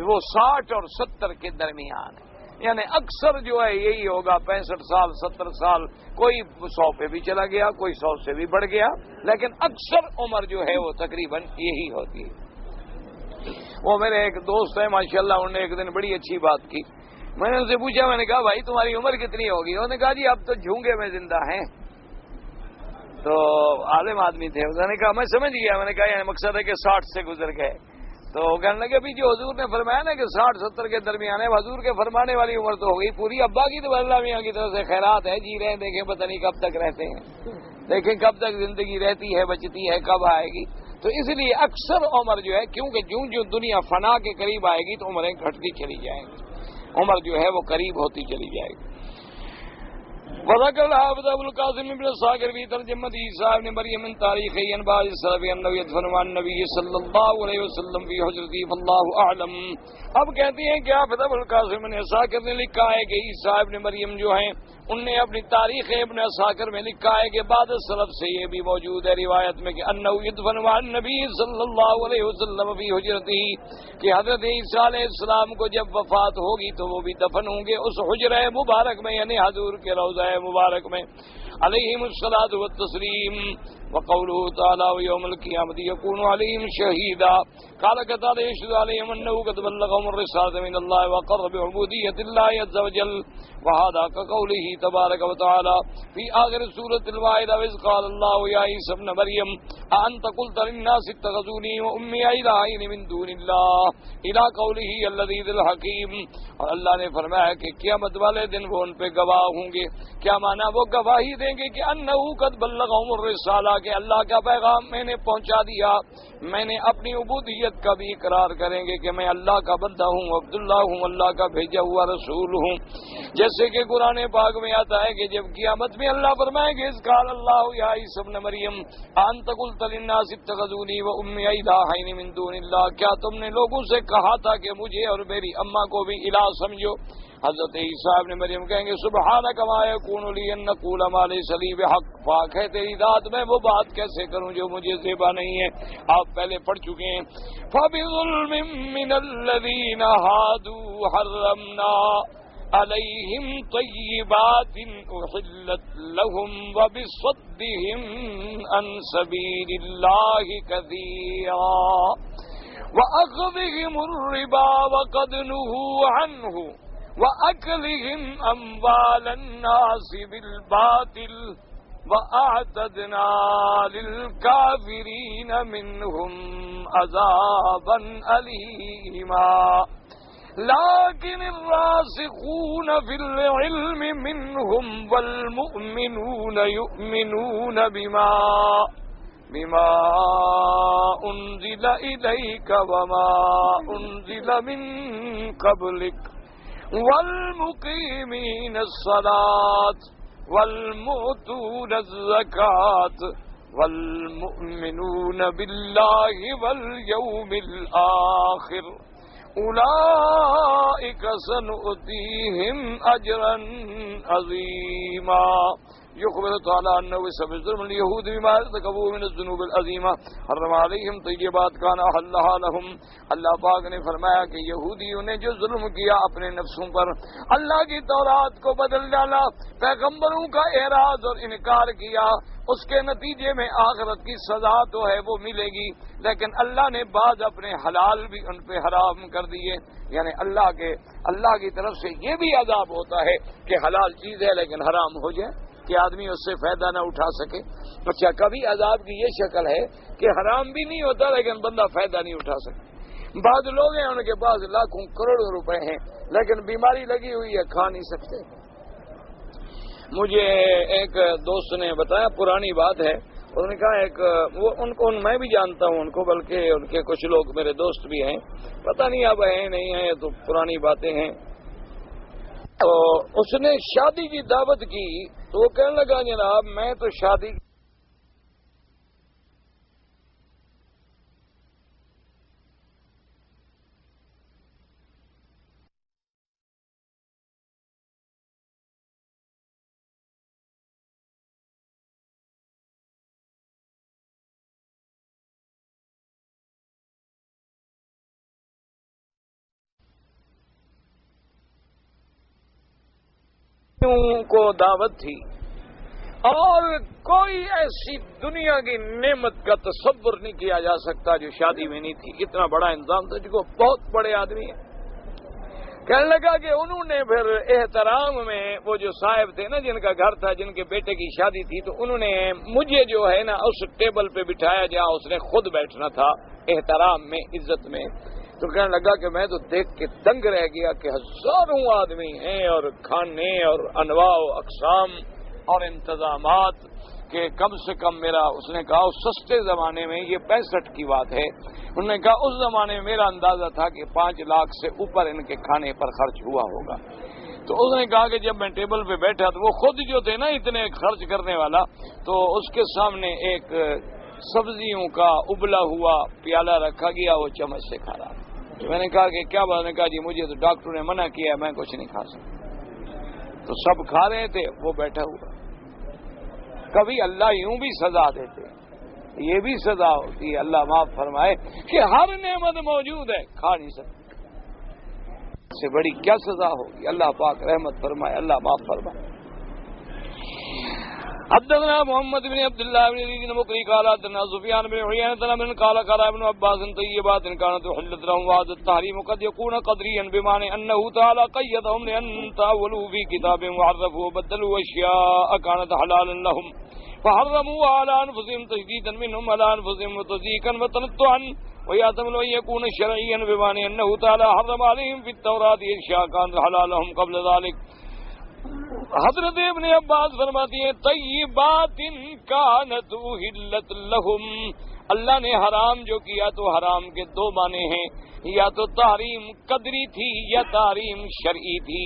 وہ 60 اور 70 کے درمیان ہے، یعنی اکثر جو ہے یہی ہوگا 65 سال 70 سال، کوئی 100 پہ بھی چلا گیا، کوئی 100 سے بھی بڑھ گیا، لیکن اکثر عمر جو ہے وہ تقریباً یہی ہوتی ہے. وہ میرے ایک دوست ہے ماشاءاللہ، انہوں نے ایک دن بڑی اچھی بات کی. میں نے ان سے پوچھا، میں نے کہا بھائی تمہاری عمر کتنی ہوگی؟ انہوں نے کہا جی اب تو جھونگے میں زندہ ہیں. تو عالم آدمی تھے، انہوں نے کہا میں سمجھ گیا. میں نے کہا یعنی مقصد ہے کہ 60 سے گزر گئے. تو کہنے لگے ابھی جو حضور نے فرمایا نا کہ 60-70 کے درمیان ہے، حضور کے فرمانے والی عمر تو ہو گئی پوری. ابا کی تو اللہ میاں کی طرف سے خیرات ہے، جی رہے دیکھیں پتہ نہیں کب تک رہتے ہیں، دیکھیں کب تک زندگی رہتی ہے، بچتی ہے، کب آئے گی. تو اس لیے اکثر عمر جو ہے، کیونکہ جو دنیا فنا کے قریب آئے گی تو عمریں گھٹتی چلی جائیں گی، عمر جو ہے وہ قریب ہوتی چلی جائے گی. وذكر الحافظ ابو القاسم ابن الصاغر في ترجمة عيسى ابن مريم من تاريخ انباء السلف انه يدفن مع النبي صلى الله عليه وسلم في حجرته فالله اعلم. اب کہتے ہیں کہ حافظ ابو القاسم ابن الصاغر نے لکھا ہے کہ عیسیٰ ابن مریم جو ہیں ان نے اپنی تاریخ ابن الصاغر میں لکھا ہے کہ بعد السلف سے یہ بھی موجود ہے روایت میں کہ انه يدفن مع النبي صلی اللہ علیہ وسلم في حجرته، کہ حضرت عیسیٰ علیہ السلام کو جب وفات ہوگی تو وہ بھی دفن ہوں گے اس حجرہ مبارک میں، یعنی حضور کے روضہ مبارک میں علیہم الصلاۃ والتسلیم. وقوله تعالی ويوم القيامة يكون عليهم شهيدا. قال قتادة يشهد عليهم انه قد بلغهم الرسالة من الله وقر بعبودية الله عز وجل. وهذا كقوله تبارك وتعالى في آخر سورة الواحدة إذ قال الله يا عيسى ابن مريم أأنت قلت للناس اتخذوني وأمي إلهين من دون الله إلى قوله الذي ذي الحكيم. اور اللہ نے فرمایا کہ قیامت والے دن وہ ان پہ گواہ ہوں گے. کیا معنی؟ وہ گواہی دیں گے کہ انه قد بلغهم الرسالہ، کہ اللہ کا پیغام میں نے پہنچا دیا. میں نے اپنی عبودیت کا بھی اقرار کریں گے کہ میں اللہ کا بندہ ہوں، عبداللہ ہوں، اللہ کا بھیجا ہوا رسول ہوں. جیسے کہ قرآن پاک میں آتا ہے کہ جب قیامت میں اللہ فرمائے گے اذ قال اللہ یا عیسی ابن مریم انت قلت للناس اتخذونی وأمی الہین من دون اللہ، کیا تم نے لوگوں سے کہا تھا کہ مجھے اور میری اماں کو بھی الہ سمجھو؟ حضرت عیسیٰ ابن مریم کہیں گے سبحانک ما یکون لی ان اقول ما لیس لی بحق، پاک ہے تیری ذات میں وہ بات کیسے کروں جو مجھے زیبا نہیں ہے. آپ پہلے پڑھ چکے ہیں. فبظلم من الذین ہادوا حرمنا علیہم طیبات احلت لهم وبصدهم عن سبیل اللہ کثیرا وأخذهم الربا وقد نهوا عنه وأكلهم أموال الناس بالباطل وأعتدنا للكافرين منهم عذابا أليما. لكن الراسخون في العلم منهم والمؤمنون يؤمنون بما انزل الیک وما انزل من قبلک والمقیمین الصلاة والمؤتون الزکاة والمؤمنون باللہ والیوم الآخر اولئک سنؤتیہم اجرا عظیما. يخبر تعالى أنه بسبب ظلم اليهود بما ارتكبوا من الذنوب العظيمة حرم عليهم طيبات كان أحلها لهم. اللہ پاک نے فرمایا کہ یہودیوں نے جو ظلم کیا اپنے نفسوں پر، اللہ کی تورات کو بدل ڈالا، پیغمبروں کا اعراض اور انکار کیا، اس کے نتیجے میں آخرت کی سزا تو ہے وہ ملے گی، لیکن اللہ نے بعض اپنے حلال بھی ان پہ حرام کر دیے. یعنی اللہ کی طرف سے یہ بھی عذاب ہوتا ہے کہ حلال چیز ہے لیکن حرام ہو جائے کہ آدمی اس سے فائدہ نہ اٹھا سکے. اچھا، کبھی عذاب کی یہ شکل ہے کہ حرام بھی نہیں ہوتا لیکن بندہ فائدہ نہیں اٹھا سکتا. بعض لوگ ہیں ان کے پاس لاکھوں کروڑوں روپے ہیں لیکن بیماری لگی ہوئی ہے، کھا نہیں سکتے. مجھے ایک دوست نے بتایا، پرانی بات ہے، انہوں نے کہا ان کو میں بھی جانتا ہوں ان کو، بلکہ ان کے کچھ لوگ میرے دوست بھی ہیں، پتہ نہیں اب ہیں نہیں ہیں، تو پرانی باتیں ہیں. تو اس نے شادی کی دعوت کی تو وہ کہنے لگا جناب میں تو شادی کو دعوت تھی اور کوئی ایسی دنیا کی نعمت کا تصور نہیں کیا جا سکتا جو شادی میں نہیں تھی. اتنا بڑا انتظام تھا، جو بہت بڑے آدمی ہیں. کہنے لگا کہ انہوں نے پھر احترام میں وہ جو صاحب تھے نا، جن کا گھر تھا، جن کے بیٹے کی شادی تھی، تو انہوں نے مجھے جو ہے نا اس ٹیبل پہ بٹھایا جہاں اس نے خود بیٹھنا تھا، احترام میں، عزت میں. تو کہنے لگا کہ میں تو دیکھ کے دنگ رہ گیا کہ ہزاروں آدمی ہیں اور کھانے اور انواع و اقسام اور انتظامات کہ کم سے کم میرا، اس نے کہا اس سستے زمانے میں، یہ 65 کی بات ہے، انہوں نے کہا اس زمانے میں میرا اندازہ تھا کہ 5 لاکھ سے اوپر ان کے کھانے پر خرچ ہوا ہوگا. تو اس نے کہا کہ جب میں ٹیبل پہ بیٹھا تو وہ خود جو تھے نا اتنے خرچ کرنے والا، تو اس کے سامنے ایک سبزیوں کا ابلا ہوا پیالہ رکھا گیا، وہ چمچ سے کھا رہا. میں نے کہا کہ کیا بات؟ نے کہا جی مجھے تو ڈاکٹر نے منع کیا ہے، میں کچھ نہیں کھا سکتا. تو سب کھا رہے تھے، وہ بیٹھا ہوا. کبھی اللہ یوں بھی سزا دیتے، یہ بھی سزا ہوتی ہے، اللہ معاف فرمائے، کہ ہر نعمت موجود ہے، کھا نہیں سکتے. اس سے بڑی کیا سزا ہوگی؟ اللہ پاک رحمت فرمائے، اللہ معاف فرمائے. حدثنا محمد بن عبد الله بن يزيد المقري قال حدثنا سفيان بن عيينة بن قال ابن عباس طيبات كانت حلت لهم، وهذا التحريم قد يكون قدريا بمعنى أنه تعالى قيدهم لأن تأولوا في كتاب وعرفوا وبدلوا أشياء كانت حلالا لهم فحرموا على أنفسهم تشديدا منهم على أنفسهم وتضييقا وتنطعا، ويحتمل أن يكون شرعيا بمعنى أنه تعالى حرم عليهم في التوراة أشياء كانت حلالا لهم قبل ذلك. حضرت ابن عباس فرماتی ہیں طیبات کانت احلت لہم، اللہ نے حرام جو کیا تو حرام کے 2 معنی ہیں، یا تو تحریم قدری تھی یا تحریم شرعی تھی.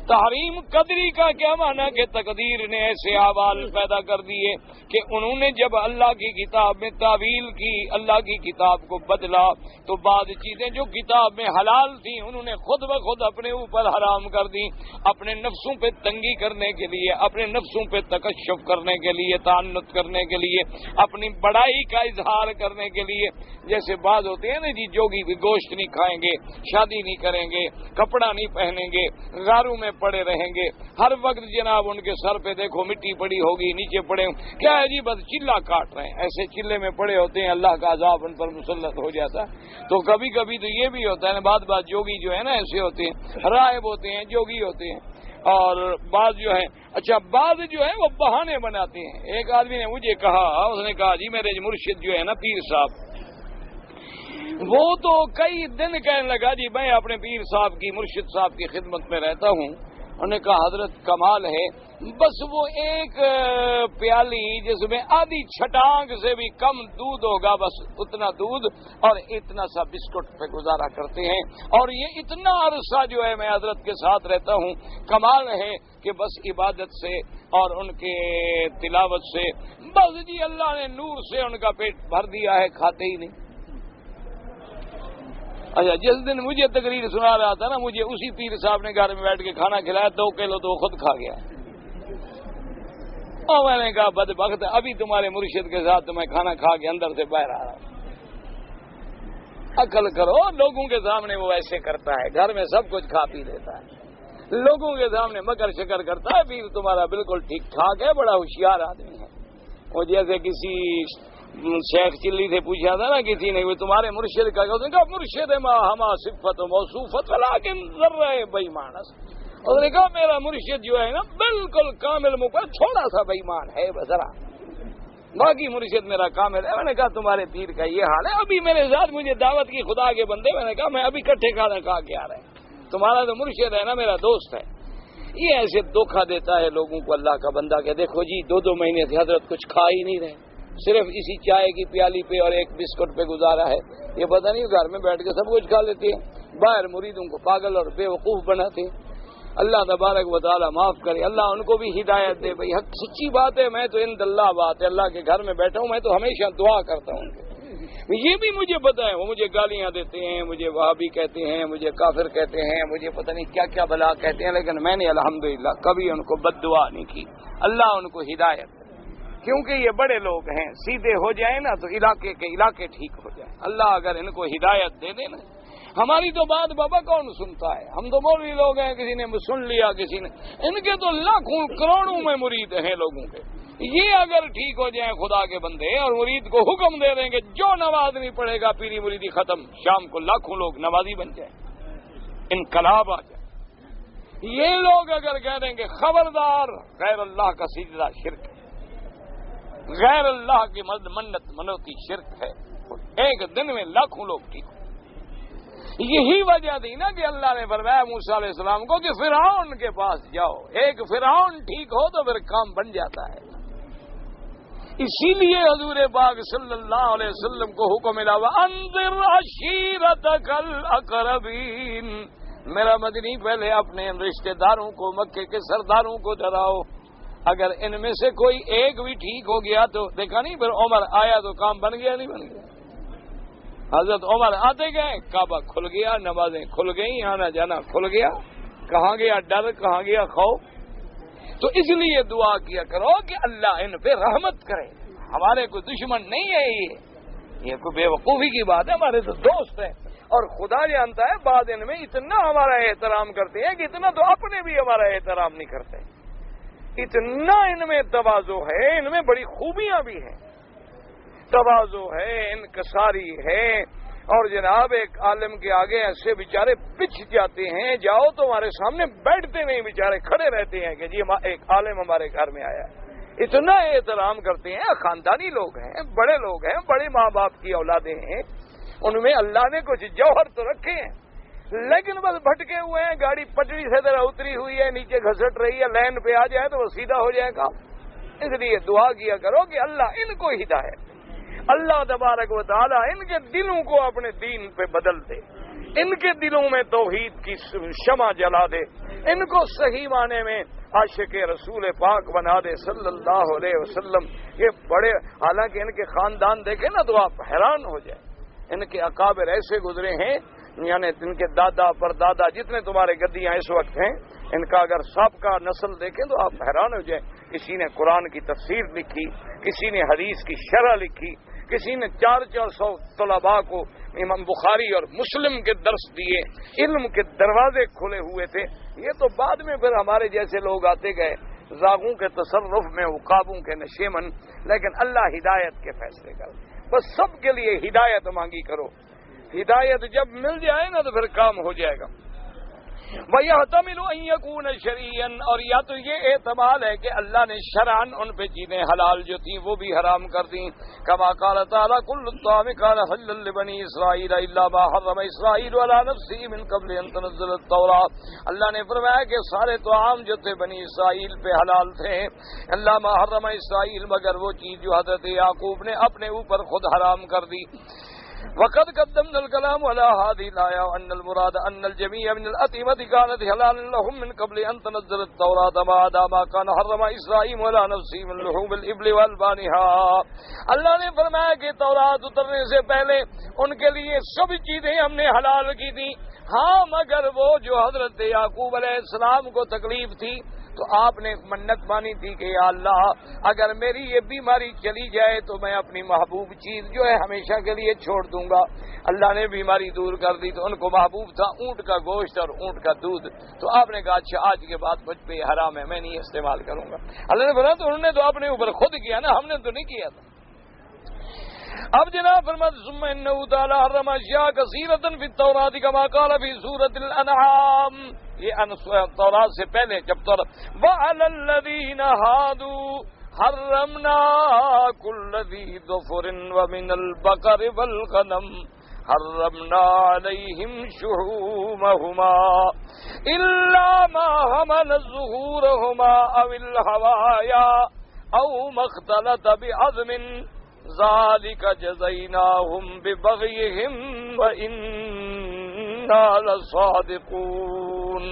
تحریم قدری کا کیا معنی کہ تقدیر نے ایسے احوال پیدا کر دیے کہ انہوں نے جب اللہ کی کتاب میں تعویل کی، اللہ کی کتاب کو بدلا، تو بعض چیزیں جو کتاب میں حلال تھیں انہوں نے خود بخود اپنے اوپر حرام کر دی، اپنے نفسوں پہ تنگی کرنے کے لیے، اپنے نفسوں پہ تکشف کرنے کے لیے، تعنت کرنے کے لیے، اپنی بڑائی کا اظہار کرنے کے لیے. جیسے بعض ہوتے ہیں نا جی، جوگی بھی گوشت نہیں کھائیں گے، شادی نہیں کریں گے، کپڑا نہیں پہنیں گے، غاروں میں پڑے رہیں گے، ہر وقت جناب ان کے سر پہ دیکھو مٹی پڑی ہوگی، نیچے پڑے کیا ہے جی، بس چلہ کاٹ رہے ہیں، ایسے چلے میں پڑے ہوتے ہیں، اللہ کا عذاب ان پر مسلط ہو جاتا. تو کبھی کبھی تو یہ بھی ہوتا ہے نا، بعض جوگی جو ہے نا ایسے ہوتے ہیں، راہب ہوتے ہیں، جوگی ہوتے ہیں، اور بعض جو ہے، اچھا بعض جو ہے وہ بہانے بناتے ہیں. ایک آدمی نے مجھے کہا، اس نے کہا جی میرے مرشد جو ہے نا پیر صاحب، وہ تو کئی دن کہنے لگا جی میں اپنے پیر صاحب کی، مرشد صاحب کی خدمت میں رہتا ہوں. انہوں نے کہا حضرت کمال ہے، بس وہ ایک پیالی جس میں آدھی چھٹانگ سے بھی کم دودھ ہوگا، بس اتنا دودھ اور اتنا سا بسکٹ پہ گزارا کرتے ہیں، اور یہ اتنا عرصہ جو ہے میں حضرت کے ساتھ رہتا ہوں. کمال ہے کہ بس عبادت سے اور ان کے تلاوت سے بس جی اللہ نے نور سے ان کا پیٹ بھر دیا ہے، کھاتے ہی نہیں. اچھا جس دن مجھے تقریر سنا رہا تھا نا، مجھے اسی پیر صاحب نے گھر میں بیٹھ کے کھانا کھلایا، 2 کلو تو خود کھا گیا. اور میں نے کہا بدبخت ابھی تمہارے مرشد کے ساتھ میں کھانا کھا کے اندر سے باہر آ رہا ہوں. عقل کرو. لوگوں کے سامنے وہ ایسے کرتا ہے, گھر میں سب کچھ کھا پی لیتا ہے, لوگوں کے سامنے مکر شکر کرتا ہے. پھر تمہارا بالکل ٹھیک ٹھاک ہے, بڑا ہوشیار آدمی ہے. وہ جیسے کسی شیخ چلی سے پوچھا تھا نا کسی نے, وہ تمہارے مرشد کا, اس نے کہا مرشد ما ہما صفت و موصوفت ولیکن ذرہ بےمان. اس نے کہا میرا مرشد جو ہے نا بالکل کامل مکمل, چھوڑا سا بےمان ہے ذرا, باقی مرشد میرا کامل ہے. میں نے کہا تمہارے پیر کا یہ حال ہے. ابھی میرے ساتھ مجھے دعوت کی خدا کے بندے, میں نے کہا میں ابھی کٹھے کھانا کھا کے آ رہے ہیں. تمہارا تو مرشد ہے نا میرا دوست ہے. یہ ایسے دھوکہ دیتا ہے لوگوں کو اللہ کا بندہ کہ دیکھو جی 2 مہینے سے حضرت کچھ کھا ہی نہیں رہے, صرف اسی چائے کی پیالی پہ اور ایک بسکٹ پہ گزارا ہے. یہ پتہ نہیں گھر میں بیٹھ کے سب کچھ کھا لیتے ہیں, باہر مریدوں کو پاگل اور بے وقوف بناتے ہیں. اللہ تبارک و تعالیٰ معاف کرے, اللہ ان کو بھی ہدایت دے. بھائی حق سچی بات ہے, میں تو اند اللہ بات ہے, اللہ کے گھر میں بیٹھا ہوں, میں تو ہمیشہ دعا کرتا ہوں. یہ بھی مجھے پتا ہے, وہ مجھے گالیاں دیتے ہیں, مجھے وہابی کہتے ہیں, مجھے کافر کہتے ہیں, مجھے پتہ نہیں کیا کیا بلا کہتے ہیں, لیکن میں نے الحمدللہ کبھی ان کو بد دعا نہیں کی. اللہ ان کو ہدایت, کیونکہ یہ بڑے لوگ ہیں, سیدھے ہو جائیں نا تو علاقے کے علاقے ٹھیک ہو جائیں. اللہ اگر ان کو ہدایت دے دے نا, ہماری تو بات بابا کون سنتا ہے, ہم تو مولوی لوگ ہیں, کسی نے سن لیا کسی نے, ان کے تو لاکھوں کروڑوں میں مرید ہیں لوگوں کے. یہ اگر ٹھیک ہو جائیں خدا کے بندے اور مرید کو حکم دے دیں کہ جو نماز نہیں پڑھے گا پیری مریدی ختم, شام کو لاکھوں لوگ نمازی بن جائیں, انقلاب آ جائے. یہ لوگ اگر کہہ دیں کہ خبردار غیر اللہ کا سجدہ شرک ہے, غیر اللہ کی منت منوتی شرک ہے, ایک دن میں لاکھوں لوگ ٹھیک. یہی وجہ تھی نا کہ اللہ نے فرمایا موسیٰ علیہ السلام کو کہ فرعون کے پاس جاؤ, ایک فرعون ٹھیک ہو تو پھر کام بن جاتا ہے. اسی لیے حضور پاک صلی اللہ علیہ وسلم کو حکم ملا وانذر عشیرتک الاقربین, میرا مدنی پہلے اپنے رشتہ داروں کو, مکے کے سرداروں کو ڈراؤ. اگر ان میں سے کوئی ایک بھی ٹھیک ہو گیا تو دیکھا نہیں, پھر عمر آیا تو کام بن گیا نہیں بن گیا. حضرت عمر آتے گئے, کعبہ کھل گیا, نمازیں کھل گئیں, آنا جانا کھل گیا. کہاں گیا ڈر, کہاں گیا خوف. تو اس لیے دعا کیا کرو کہ اللہ ان پہ رحمت کرے. ہمارے کوئی دشمن نہیں ہے, یہ کوئی بے وقوفی کی بات ہے, ہمارے تو دوست ہیں. اور خدا جانتا ہے بعد ان میں اتنا ہمارا احترام کرتے ہیں کہ اتنا تو اپنے بھی ہمارا احترام نہیں کرتے. اتنا ان میں تواضع ہے, ان میں بڑی خوبیاں بھی ہیں. تواضع ہے, انکساری ہے, اور جناب ایک عالم کے آگے ایسے بیچارے پچھ جاتے ہیں, جاؤ تو ہمارے سامنے بیٹھتے نہیں, بیچارے کھڑے رہتے ہیں کہ جی ایک عالم ہمارے گھر میں آیا ہے. اتنا احترام کرتے ہیں. خاندانی لوگ ہیں, بڑے لوگ ہیں, بڑے ماں باپ کی اولادیں ہیں, ان میں اللہ نے کچھ جوہر تو رکھے ہیں, لیکن بس بھٹکے ہوئے ہیں. گاڑی پٹری سے ذرا اتری ہوئی ہے, نیچے گھسٹ رہی ہے, لائن پہ آ جائے تو وہ سیدھا ہو جائے گا. اس لیے دعا کیا کرو کہ اللہ ان کو ہدایت, اللہ تبارک و تعالی ان کے دلوں کو اپنے دین پہ بدل دے, ان کے دلوں میں توحید کی شمع جلا دے, ان کو صحیح معنی میں عاشق رسول پاک بنا دے صلی اللہ علیہ وسلم. یہ بڑے, حالانکہ ان کے خاندان دیکھیں نا تو آپ حیران ہو جائیں. ان کے اکابر ایسے گزرے ہیں, یعنی ان کے دادا پر دادا جتنے تمہارے گدیاں اس وقت ہیں, ان کا اگر سابقہ نسل دیکھیں تو آپ حیران ہو جائیں. کسی نے قرآن کی تفسیر لکھی, کسی نے حدیث کی شرح لکھی, کسی نے 400 طلباء کو امام بخاری اور مسلم کے درس دیے, علم کے دروازے کھلے ہوئے تھے. یہ تو بعد میں پھر ہمارے جیسے لوگ آتے گئے, زاغوں کے تصرف میں, عقابوں کے نشے من. لیکن اللہ ہدایت کے فیصلے کر, بس سب کے لیے ہدایت مانگی کرو. ہدایت جب مل جائے نا تو پھر کام ہو جائے گا. وَيَحْتَمِلُ أَن يَكُونَ شَرْعِيًّا, اور یا تو یہ احتمال ہے کہ اللہ نے شرعاً ان پہ چیزیں حلال جو تھیں وہ بھی حرام کر دیں. كما قال تعالیٰ كل الطعام كان حلا لبني إسرائيل إلا ما حرم إسرائيل على نفسه من قبل أن تنزل التوراة. اللہ نے فرمایا کہ سارے طعام جو تھے بنی اسرائیل پہ حلال تھے, اللہ ما حرم إسرائيل, مگر وہ چیز جو حضرت یعقوب نے اپنے اوپر خود حرام کر دی. وقد قدمنا الكلام على هذه الآية وأن المراد أن الجميع من الأطعمة كانت حلالا لهم من قبل أن تنزل التوراة ما كان حرم إسرائيل على نفسه من لحوم الإبل وألبانها. اللہ نے فرمایا کہ تورات اترنے سے پہلے ان کے لیے سب چیزیں ہم نے حلال کی تھی, ہاں مگر وہ جو حضرت یعقوب علیہ السلام کو تکلیف تھی تو آپ نے منت مانی تھی کہ یا اللہ اگر میری یہ بیماری چلی جائے تو میں اپنی محبوب چیز جو ہے ہمیشہ کے لیے چھوڑ دوں گا. اللہ نے بیماری دور کر دی تو ان کو محبوب تھا اونٹ کا گوشت اور اونٹ کا دودھ. تو آپ نے کہا اچھا آج کے بعد مجھ پہ یہ حرام ہے, میں نہیں استعمال کروں گا. اللہ نے بولا تو انہوں نے تو اپنے اوپر خود کیا نا, ہم نے تو نہیں کیا تھا. اب جناب فرماتے ثم انه تعالی حرم اشیاء کثیرۃ فی التوراۃ کما قال فی سورۃ الانعام. یہ تورات سے پہلے جب تورات وعلی الذین ہادوا حرمنا کل ذی ظفر ومن البقر والغنم حرمنا علیہم شحومہما الا ما حمل ظہورہما او الحوایا او ما اختلط بعظم ذالک جزیناہم ببغیہم وإنا لصادقون.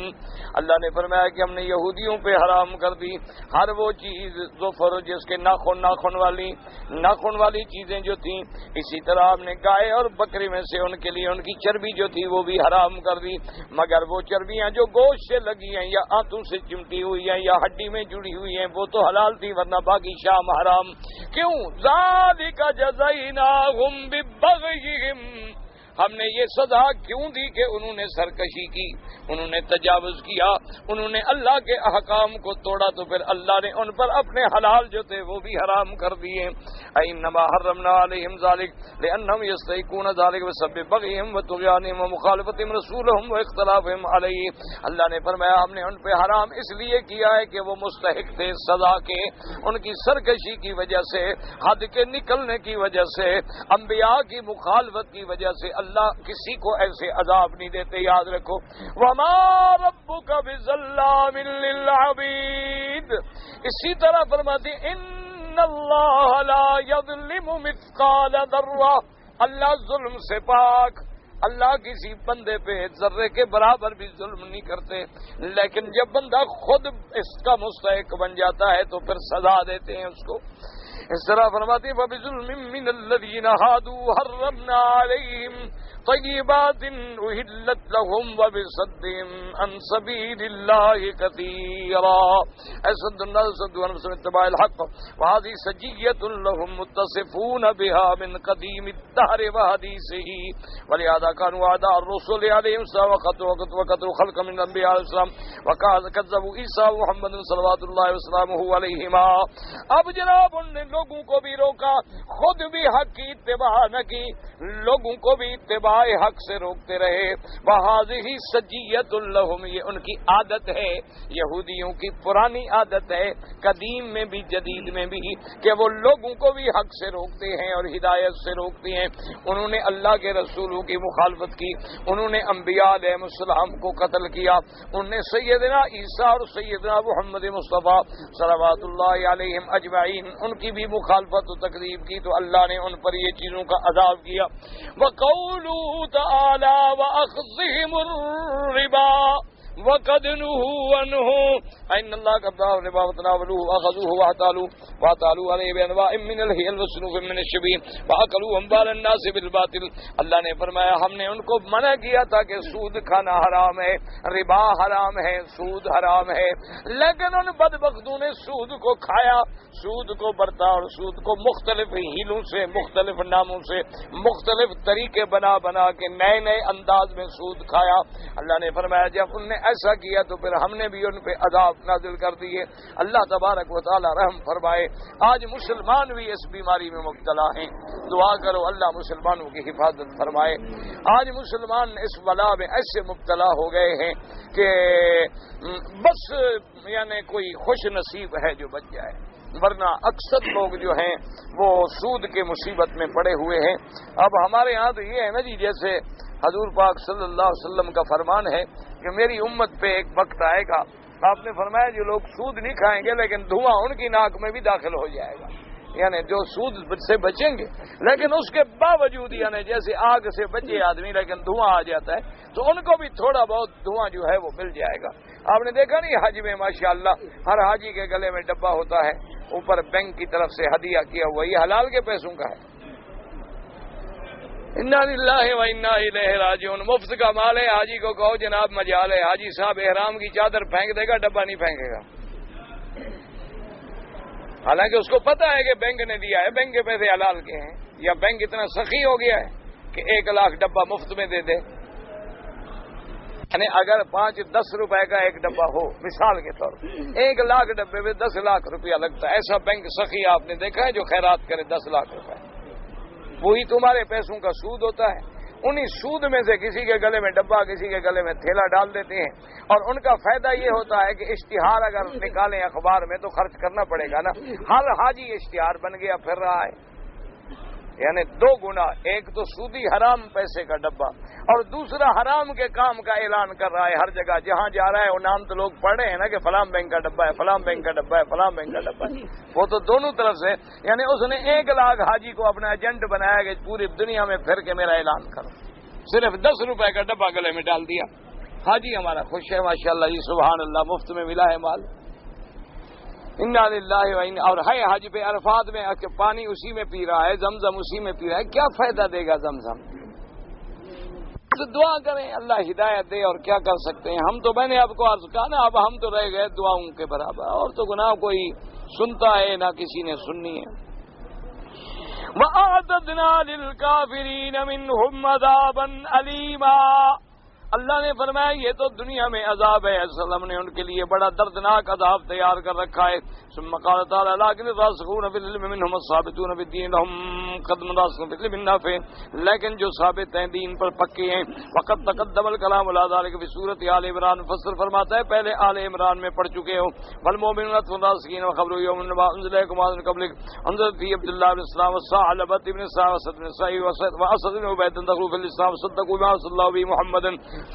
اللہ نے فرمایا کہ ہم نے یہودیوں پہ حرام کر دی ہر وہ چیز ظفر جس کے ناخن والی چیزیں جو تھیں. اسی طرح ہم نے گائے اور بکری میں سے ان کے لیے ان کی چربی جو تھی وہ بھی حرام کر دی, مگر وہ چربیاں جو گوشت سے لگی ہیں یا آنتوں سے چمٹی ہوئی ہیں یا ہڈی میں جڑی ہوئی ہیں وہ تو حلال تھی, ورنہ باقی شام حرام. کیوں؟ ذالک جزیناہم ببغیہم, ہم نے یہ سزا کیوں دی کہ انہوں نے سرکشی کی, انہوں نے تجاوز کیا, انہوں نے اللہ کے احکام کو توڑا تو پھر اللہ نے ان پر اپنے حلال جو تھے وہ بھی حرام کر دیے. انما حرمنا علیہم ذلک لانہم یستحقون ذلک بسبب بغیہم وطغیانہم ومخالفتہم رسولہم واختلافہم علیہ. اللہ نے فرمایا ہم نے ان پہ حرام اس لیے کیا ہے کہ وہ مستحق تھے سزا کے, ان کی سرکشی کی وجہ سے, حد کے نکلنے کی وجہ سے, انبیاء کی مخالفت کی وجہ سے. اللہ کسی کو ایسے عذاب نہیں دیتے, یاد رکھو. وما ربک بظلام للعبید. اسی طرح فرماتے ان اللہ لا یظلم مثقال ذرہ, اللہ ظلم سے پاک, اللہ کسی بندے پہ ذرے کے برابر بھی ظلم نہیں کرتے, لیکن جب بندہ خود اس کا مستحق بن جاتا ہے تو پھر سزا دیتے ہیں اس کو. اس طرح فرماتے فبظلم من الذین ہادوا حرمنا علیہم طیبات احلت لهم وبصدهم عن سبیل اللہ کثیرا اسد الناس صدوا عن اتباع الحق وهذه سجیۃ لهم متصفون بها من قدیم الدهر وحدیثه ولهذا كانوا اعداء الرسل علیہم السلام وقتلوا خلقا من الانبیاء علیہ السلام وكذبوا عیسی محمد صلوات اللہ وسلامہ علیہما. اب جناب ان نے لوگوں کو بھی روکا, خود بھی حق کی اتباع نہ کی, لوگوں کو بھی اتباع حق سے روکتے رہے. وَهَذِهِ سَجِيَّةٌ لَهُمْ, یہ ان کی عادت ہے, یہودیوں کی پرانی عادت ہے, قدیم میں بھی جدید میں بھی, کہ وہ لوگوں کو بھی حق سے روکتے ہیں اور ہدایت سے روکتے ہیں. انہوں نے اللہ کے رسولوں کی مخالفت کی, انہوں نے انبیاء علیہ السلام کو قتل کیا, انہوں نے سیدنا عیسیٰ اور سیدنا محمد مصطفیٰ صلوات اللہ علیہم اجمعین ان کی بھی مخالفت و تکذیب کی, تو اللہ نے ان پر یہ چیزوں کا عذاب کیا. وَقَوْلُهُ تَعَالَى وَأَخْذِهِمُ الرِّبَا وَقَدْ نُهُوا عَنْهُ إِنَّ اللَّهَ قَدْ نَهَى الرِّبَا وَتَنَاوَلُوهُ وَأَخَذُوهُ وَأَعْطَوْا عَلَيْهِ بِأَنْوَاعٍ مِّنَ الْحِيَلِ وَصُنُوفٍ مِّنَ الشَّبِيهِ وَأَكَلُوا أَمْوَالَ النَّاسِ بِالْبَاطِلِ. اللہ نے فرمایا ہم نے ان کو منع کیا تھا کہ سود کھانا حرام ہے, ربا حرام ہے, سود حرام ہے, لیکن ان بدبختوں نے سود کو کھایا, سود کو برتا اور سود کو مختلف ہیلوں سے, مختلف ناموں سے, مختلف طریقے بنا کے نئے نئے انداز میں سود کھایا. اللہ نے فرمایا جب ان نے ایسا کیا تو پھر ہم نے بھی ان پہ عذاب نازل کر دیے. اللہ تبارک و تعالی رحم فرمائے. آج مسلمان بھی اس بیماری میں مبتلا ہیں, دعا کرو اللہ مسلمانوں کی حفاظت فرمائے. آج مسلمان اس وبا میں ایسے مبتلا ہو گئے ہیں کہ بس یعنی کوئی خوش نصیب ہے جو بچ جائے, ورنہ اکثر لوگ جو ہیں وہ سود کے مصیبت میں پڑے ہوئے ہیں. اب ہمارے ہاں تو یہ ہے نا جی, جیسے حضور پاک صلی اللہ علیہ وسلم کا فرمان ہے کہ میری امت پہ ایک وقت آئے گا, آپ نے فرمایا جو لوگ سود نہیں کھائیں گے لیکن دھواں ان کی ناک میں بھی داخل ہو جائے گا, یعنی جو سود سے بچیں گے لیکن اس کے باوجود یعنی جیسے آگ سے بچے آدمی لیکن دھواں آ جاتا ہے تو ان کو بھی تھوڑا بہت دھواں جو ہے وہ مل جائے گا. آپ نے دیکھا نہیں حج میں ماشاءاللہ ہر حاجی کے گلے میں ڈبہ ہوتا ہے, اوپر بینک کی طرف سے ہدیہ کیا ہوا, یہ حلال کے پیسوں کا ہے. انا للہ و انا الیہ راجعون. مفت کا مال ہے, حاجی کو کہو جناب مجال ہے, حاجی صاحب احرام کی چادر پھینک دے گا, ڈبہ نہیں پھینکے گا. حالانکہ اس کو پتا ہے کہ بینک نے دیا ہے، بینک کے پیسے حلال کے ہیں، یا بینک اتنا سخی ہو گیا ہے کہ 1 لاکھ ڈبہ مفت میں دے دے۔ یعنی اگر 5-10 روپے کا ایک ڈبہ ہو، مثال کے طور پر 1 لاکھ ڈبے میں 10 لاکھ روپیہ لگتا ہے، ایسا بینک سخی آپ نے دیکھا ہے جو خیرات کرے 10 لاکھ روپے؟ وہی تمہارے پیسوں کا سود ہوتا ہے۔ انہی سود میں سے کسی کے گلے میں ڈبہ، کسی کے گلے میں تھیلا ڈال دیتے ہیں، اور ان کا فائدہ یہ ہوتا ہے کہ اشتہار اگر نکالیں اخبار میں تو خرچ کرنا پڑے گا نا، ہر حاجی اشتہار بن گیا پھر رہا ہے۔ یعنی 2 گنا، ایک تو سودی حرام پیسے کا ڈبہ، اور دوسرا حرام کے کام کا اعلان کر رہا ہے ہر جگہ جہاں جا رہا ہے۔ وہ نام تو لوگ پڑھ رہے ہیں نا کہ فلاں بینک کا ڈبہ ہے، فلاں بینک کا ڈبہ ہے، فلاں بینک کا ڈبہ ہے، وہ تو دونوں طرف سے۔ یعنی اس نے 1 لاکھ حاجی کو اپنا ایجنٹ بنایا کہ پوری دنیا میں پھر کے میرا اعلان کرو، صرف 10 روپے کا ڈبہ گلے میں ڈال دیا، حاجی ہمارا خوش ہے، ماشاءاللہ جی سبحان اللہ، مفت میں ملا ہے مال، انا للہ و انا۔ اور ہے حج پہ عرفات میں پانی اسی میں پی رہا ہے، زمزم اسی میں پی رہا ہے، کیا فائدہ دے گا زمزم؟ تو دعا کریں اللہ ہدایت دے، اور کیا کر سکتے ہیں ہم تو۔ میں نے آپ کو عرض کہا نا، اب ہم تو رہ گئے دعاؤں کے برابر، اور تو گناہ کوئی سنتا ہے نہ کسی نے سننی ہے۔ وَأَعْتَدْنَا لِلْكَافِرِينَ مِنْهُمْ عَذَابًا أَلِيمًا۔ اللہ نے فرمایا یہ تو دنیا میں عذاب ہے، اصل ہم نے ان کے لیے بڑا دردناک عذاب تیار کر رکھا ہے۔ ثم قال تعالی لكن الراسخون في العلم منهم الثابتون في الدين لهم قدم راسخ في العلم النافع، لیکن جو ثابت ہیں دین پر پکے ہیں۔ وقد تقدم الكلام على ذلك في سورة آل عمران، مفسر فرماتا ہے پہلے آل عمران میں پڑھ چکے ہو۔ والمؤمنون والراسخين وخبر يوم ما انزل اليكم من قبلك انزل في عبد الله بن السلام والثعلبة بن سعد بن سعيد واسد بن عبيد دخلوا في الاسلام صدقوا ما صلى الله به محمد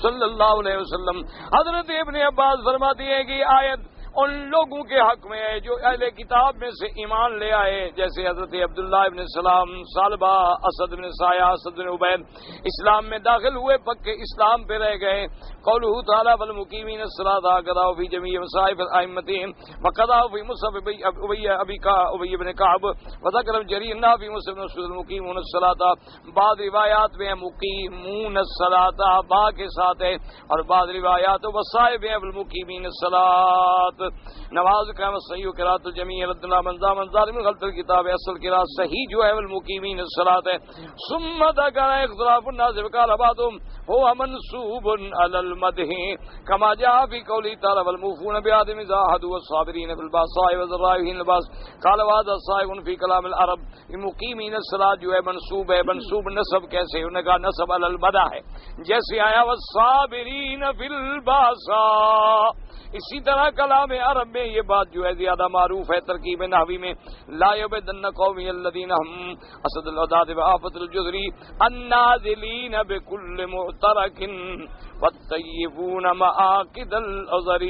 صلی اللہ علیہ وسلم۔ حضرت ابن عباس فرماتی ہے کہ آیت ان لوگوں کے حق میں ہے جو اہل کتاب میں سے ایمان لے آئے، جیسے حضرت عبداللہ ابن سلام، ثعلبہ، اسد بن سایہ، اسد بن عبید، اسلام میں داخل ہوئے، پکے اسلام پہ رہ گئے۔ قولہ تعالیٰ والمقیمین الصلاۃ قضاء فی جمیع مصائب ائمتہم وقضاء فی مصحف ابی بن کعب وذکر جریر فی مصحف المقیمون الصلاۃ۔ بعض روایات میں مقیمون الصلاۃ با کے ساتھ ہے، اور بعض روایات وصائب ہیں المقیمین الصلاۃ، نماز قائم صحیح قرات الجمیع رد اللہ منظام منظار من غلط الکتاب، اصل قرات صحیح جو ہے والمقیمین الصلاۃ ہے۔ ثم ذکر اختلاف الناس وقال بعضهم هو منصوب على المدح كما جاء في قوله تعالى والموفون بعهدهم اذا عاهدوا والصابرين في الباساء والضراء وحين الباس، قال وهذا صائغ في كلام العرب۔ مقیمین الصلاۃ جو ہے منصوب ہے، منصوب نصب کیسے؟ انہوں نے کہا نصب علی المدح ہے، جیسے آیا والصابرین فی الباساء۔ اسی طرح کلام عرب میں یہ بات جو ہے زیادہ معروف ہے ترکیب نحوی میں، لا یبدن قومی الذین هم اسد العداد وآفت الجذر النازلین بكل معترک والطیبون معاقد العذر۔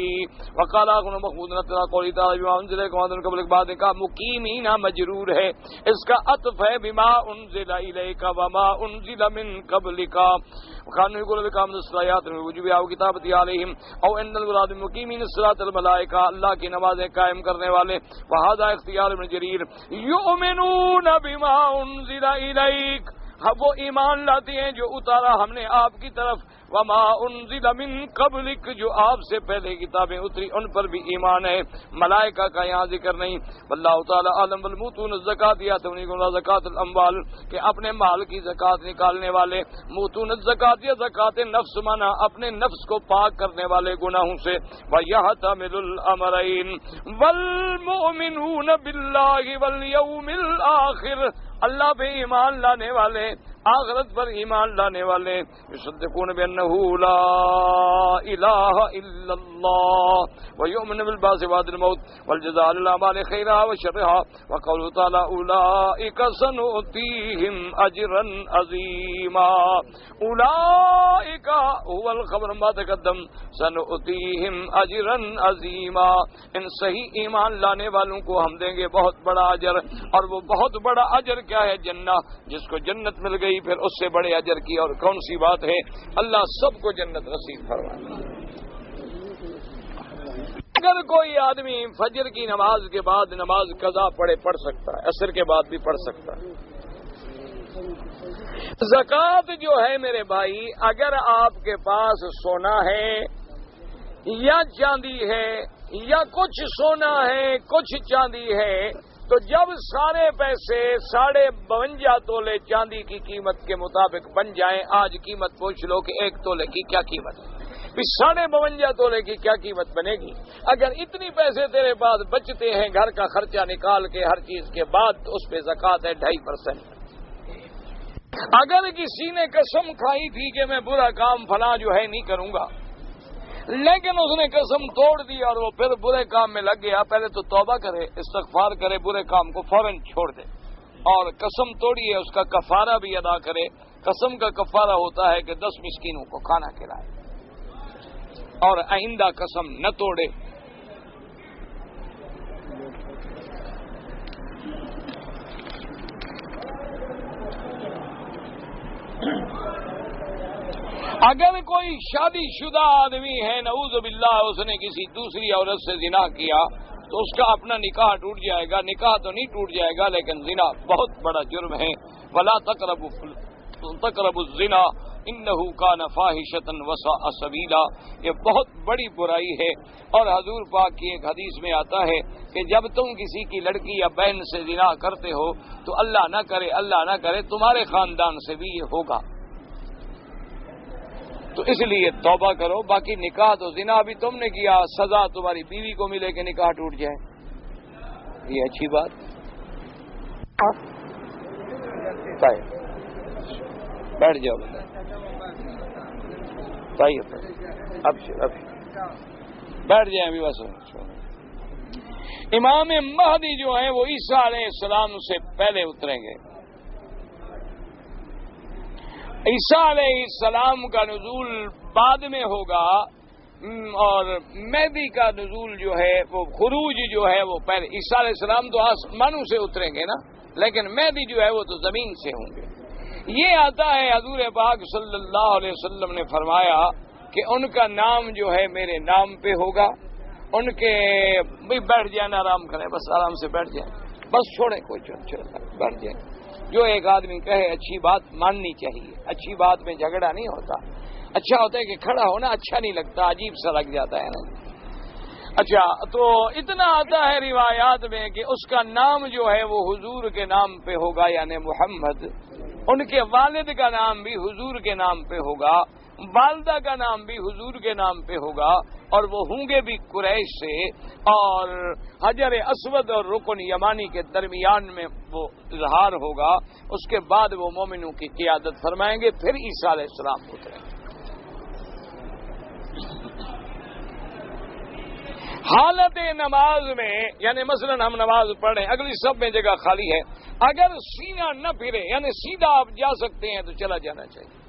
وقال آخر محمود نتلا قولی تعالی بما انزل الیکم من قبلک، بعد کا مقیمین مجرور ہے، اس کا عطف ہے بما انزل الیک وما انزل من قبلک، وكانوا يقولون بكامل الصلاة وجوب او کتابت علیہم او ان المراد مقیمین الصلاۃ الملائکہ، اللہ کی نمازیں قائم کرنے والے۔ وهذا اختیار ابن جریر، یؤمنون بما انزل الیک، وہ ایمان لاتے ہیں جو اتارا ہم نے آپ کی طرف، وما انزل من قبلک، جو آپ سے پہلے کتابیں اتری ان پر بھی ایمان ہے، ملائکہ کا یہاں ذکر نہیں۔ واللہ تعالی عالم والموتون الزکات یاتونکم زکات الاموال، کہ اپنے مال کی زکات نکالنے والے، موتون الزکات یا زکات نفس منا اپنے نفس کو پاک کرنے والے گناہوں سے، ویحتمل الامرین والمؤمنون باللہ والیوم الاخر، اللہ پہ ایمان لانے والے، آخرت پر ایمان لانے والے، یصدقون بانہ لا الہ الا اللہ ویؤمن بالبعث بعد الموت والجزاء للاعمال خیرها وشرها، وقوله تعالی اولئک سنؤتیہم اجرا عظیما۔ اولئک هو الخبر ما تقدم، سنؤتیہم اجرا عظیما، ان صحیح ایمان لانے والوں کو ہم دیں گے بہت بڑا اجر، اور وہ بہت بڑا اجر کیا ہے؟ جنت، جس کو جنت مل گئی پھر اس سے بڑے اجر کی اور کون سی بات ہے؟ اللہ سب کو جنت نصیب فرمائے۔ اگر کوئی آدمی فجر کی نماز کے بعد نماز قضا پڑھ سکتا ہے، عصر کے بعد بھی پڑھ سکتا ہے۔ زکوٰۃ جو ہے میرے بھائی، اگر آپ کے پاس سونا ہے یا چاندی ہے یا کچھ سونا ہے کچھ چاندی ہے، تو جب سارے پیسے 52.5 تولے چاندی کی قیمت کے مطابق بن جائیں، آج قیمت پوچھ لو کہ 1 تولے کی کیا قیمت ہے، 52.5 تولے کی کیا قیمت بنے گی؟ اگر اتنی پیسے تیرے پاس بچتے ہیں گھر کا خرچہ نکال کے ہر چیز کے بعد، تو اس پہ زکوٰۃ ہے 2.5%۔ اگر کسی نے قسم کھائی تھی کہ میں برا کام فلاں جو ہے نہیں کروں گا، لیکن اس نے قسم توڑ دی اور وہ پھر برے کام میں لگ گیا، پہلے تو توبہ کرے، استغفار کرے، برے کام کو فوراً چھوڑ دے، اور قسم توڑی ہے اس کا کفارہ بھی ادا کرے۔ قسم کا کفارہ ہوتا ہے کہ 10 مسکینوں کو کھانا کھلائے، اور آئندہ قسم نہ توڑے۔ اگر کوئی شادی شدہ آدمی ہے، نعوذ باللہ، اس نے کسی دوسری عورت سے زنا کیا تو اس کا اپنا نکاح ٹوٹ جائے گا۔ نکاح تو نہیں ٹوٹ جائے گا، لیکن زنا بہت بڑا جرم ہے۔ وَلَا تَقْرَبُوا الزِّنَا إِنَّهُ كَانَ فَاحِشَةً وَسَاءَ سَبِيلًا، یہ بہت بڑی برائی ہے۔ اور حضور پاک کی ایک حدیث میں آتا ہے کہ جب تم کسی کی لڑکی یا بہن سے زنا کرتے ہو تو اللہ نہ کرے تمہارے خاندان سے بھی یہ ہوگا۔ تو اس لیے توبہ کرو۔ باقی نکاح تو زنا بھی تم نے کیا، سزا تمہاری بیوی کو ملے کہ نکاح ٹوٹ جائے، یہ اچھی بات۔ بیٹھ جاؤ اب بیٹھ جائیں ابھی بس۔ امام مہدی جو ہیں وہ عیسیٰ علیہ السلام سے پہلے اتریں گے۔ عیسیٰ علیہ السلام کا نزول بعد میں ہوگا، اور مہدی کا نزول جو ہے وہ خروج جو ہے وہ پہلے۔ عیسیٰ علیہ السلام تو آسمانوں سے اتریں گے نا، لیکن مہدی جو ہے وہ تو زمین سے ہوں گے۔ یہ آتا ہے حضور پاک صلی اللہ علیہ وسلم نے فرمایا کہ ان کا نام جو ہے میرے نام پہ ہوگا۔ ان کے بھی بیٹھ جانا، آرام کریں، بس آرام سے بیٹھ جائیں، بس چھوڑیں، کوئی بیٹھ جائیں۔ جو ایک آدمی کہے اچھی بات ماننی چاہیے، اچھی بات میں جھگڑا نہیں ہوتا۔ اچھا ہوتا ہے کہ کھڑا ہونا اچھا نہیں لگتا، عجیب سا لگ جاتا ہے نا۔ اچھا، تو اتنا آتا ہے روایات میں کہ اس کا نام جو ہے وہ حضور کے نام پہ ہوگا، یعنی محمد۔ ان کے والد کا نام بھی حضور کے نام پہ ہوگا، والدہ کا نام بھی حضور کے نام پہ ہوگا، اور وہ ہوں گے بھی قریش سے، اور حجر اسود اور رکن یمانی کے درمیان میں وہ اظہار ہوگا۔ اس کے بعد وہ مومنوں کی قیادت فرمائیں گے، پھر عیسیٰ علیہ السلام اتریں گے۔ حالت نماز میں، یعنی مثلا ہم نماز پڑھیں، اگلی سب میں جگہ خالی ہے، اگر سینہ نہ پھرے، یعنی سیدھا آپ جا سکتے ہیں تو چلا جانا چاہیے،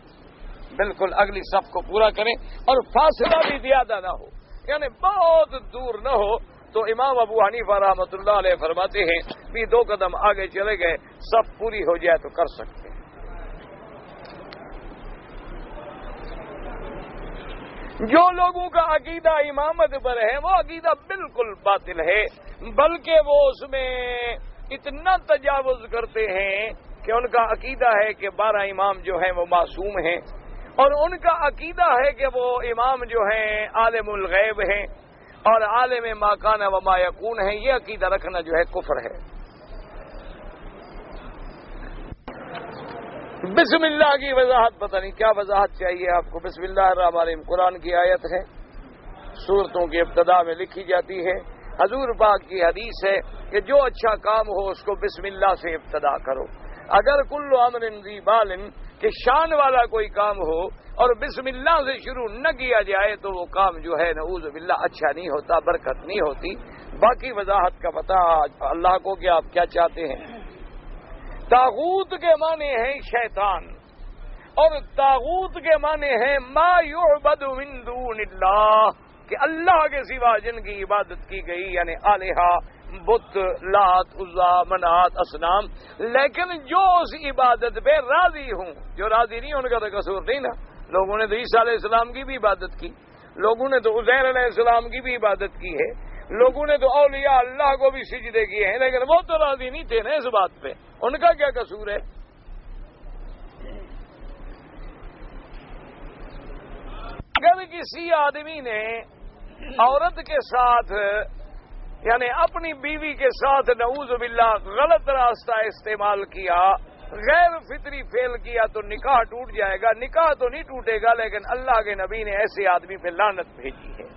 بالکل اگلی صف کو پورا کریں، اور فاصلہ بھی زیادہ نہ ہو، یعنی بہت دور نہ ہو۔ تو امام ابو حنیفہ رحمۃ اللہ علیہ فرماتے ہیں بھی 2 قدم آگے چلے گئے، صف پوری ہو جائے تو کر سکتے ہیں۔ جو لوگوں کا عقیدہ امامت پر ہے وہ عقیدہ بالکل باطل ہے، بلکہ وہ اس میں اتنا تجاوز کرتے ہیں کہ ان کا عقیدہ ہے کہ 12 امام جو ہیں وہ معصوم ہیں، اور ان کا عقیدہ ہے کہ وہ امام جو ہیں عالم الغیب ہیں اور عالم ما کان و ما یکون ہیں۔ یہ عقیدہ رکھنا جو ہے کفر ہے۔ بسم اللہ کی وضاحت پتہ نہیں کیا وضاحت چاہیے آپ کو۔ بسم اللہ الرحمن الرحیم قرآن کی آیت ہے، سورتوں کی ابتدا میں لکھی جاتی ہے۔ حضور پاک کی حدیث ہے کہ جو اچھا کام ہو اس کو بسم اللہ سے ابتدا کرو۔ اگر کل امر ذی بال، کہ شان والا کوئی کام ہو اور بسم اللہ سے شروع نہ کیا جائے تو وہ کام جو ہے نعوذ باللہ اچھا نہیں ہوتا، برکت نہیں ہوتی۔ باقی وضاحت کا پتہ اللہ کو کہ آپ کیا چاہتے ہیں۔ طاغوت کے معنی ہیں شیطان، اور طاغوت کے معنی ہیں ما یعبد من دون اللہ، کہ اللہ کے سوا جن کی عبادت کی گئی، یعنی الہہ، بت، لات، عزا، منات، اصنام، لیکن جو اس عبادت پہ راضی ہوں۔ جو راضی نہیں ان کا تو قصور نہیں نا۔ لوگوں نے تو عیسیٰ علیہ السلام کی بھی عبادت کی، لوگوں نے تو عزیر علیہ السلام کی بھی عبادت کی ہے، لوگوں نے تو اولیاء اللہ کو بھی سجدے کیے ہیں، لیکن وہ تو راضی نہیں تھے نا اس بات پہ، ان کا کیا قصور ہے؟ اگر کسی آدمی نے عورت کے ساتھ یعنی اپنی بیوی کے ساتھ نعوذ باللہ غلط راستہ استعمال کیا، غیر فطری فعل کیا تو نکاح ٹوٹ جائے گا. نکاح تو نہیں ٹوٹے گا، لیکن اللہ کے نبی نے ایسے آدمی پہ لعنت بھیجی ہے.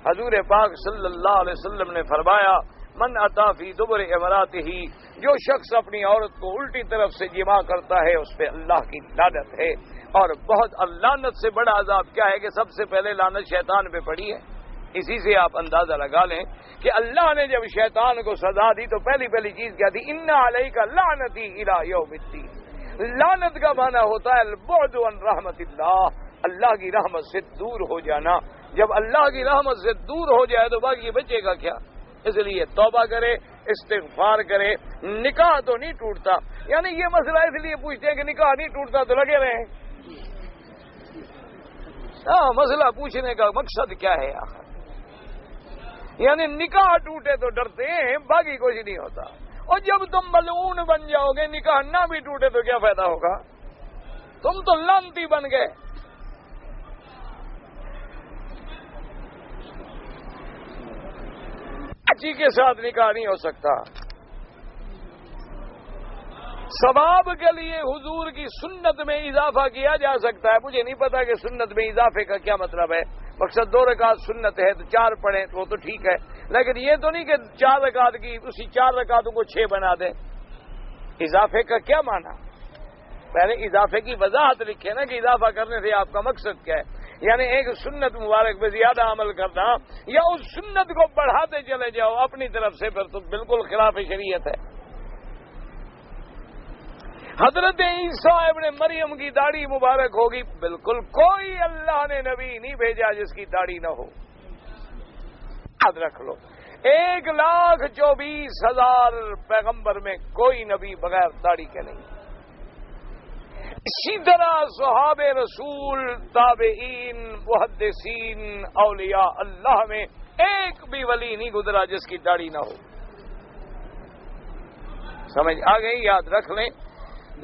حضور پاک صلی اللہ علیہ وسلم نے فرمایا من اتا فی دبر امراتہ، جو شخص اپنی عورت کو الٹی طرف سے جمع کرتا ہے اس پہ اللہ کی لعنت ہے. اور بہت لعنت سے بڑا عذاب کیا ہے کہ سب سے پہلے لعنت شیطان پہ پڑی ہے. اسی سے آپ اندازہ لگا لیں کہ اللہ نے جب شیطان کو سزا دی تو پہلی چیز کیا تھی؟ ان علیک لعنتی الی یوم الدین. لعنت کا معنی ہوتا ہے البعد عن رحمت اللہ، اللہ کی رحمت سے دور ہو جانا. جب اللہ کی رحمت سے دور ہو جائے تو باقی بچے گا کیا؟ اس لیے توبہ کرے، استغفار کرے. نکاح تو نہیں ٹوٹتا، یعنی یہ مسئلہ اس لیے پوچھتے ہیں کہ نکاح نہیں ٹوٹتا تو لگے رہیں. مسئلہ پوچھنے کا مقصد کیا ہے آخر؟ یعنی نکاح ٹوٹے تو ڈرتے ہیں، باقی کچھ نہیں ہوتا. اور جب تم ملعون بن جاؤ گے، نکاح نہ بھی ٹوٹے تو کیا فائدہ ہوگا؟ تم تو لعنتی بن گئے. بچی کے ساتھ نکاح نہیں ہو سکتا. ثواب کے لیے حضور کی سنت میں اضافہ کیا جا سکتا ہے. مجھے نہیں پتا کہ سنت میں اضافے کا کیا مطلب ہے. مقصد 2 رکعت سنت ہے تو 4 پڑھیں تو وہ تو ٹھیک ہے، لیکن یہ تو نہیں کہ 4 رکعت کی اسی 4 رکعتوں کو 6 بنا دیں. اضافے کا کیا معنی؟ پہلے اضافے کی وضاحت لکھے نا کہ اضافہ کرنے سے آپ کا مقصد کیا ہے. یعنی ایک سنت مبارک پہ زیادہ عمل کرنا یا اس سنت کو بڑھاتے چلے جاؤ اپنی طرف سے، پھر تو بالکل خلاف شریعت ہے. حضرت عیسیٰ ابن مریم کی داڑھی مبارک ہوگی، بالکل کوئی اللہ نے نبی نہیں بھیجا جس کی داڑھی نہ ہو. یاد رکھ لو 1,24,000 پیغمبر میں کوئی نبی بغیر داڑھی کے نہیں. اسی طرح صحابہ رسول، تابعین، محدثین، اولیاء اللہ میں ایک بھی ولی نہیں گزرا جس کی داڑھی نہ ہو. سمجھ آ گئی؟ یاد رکھ لیں.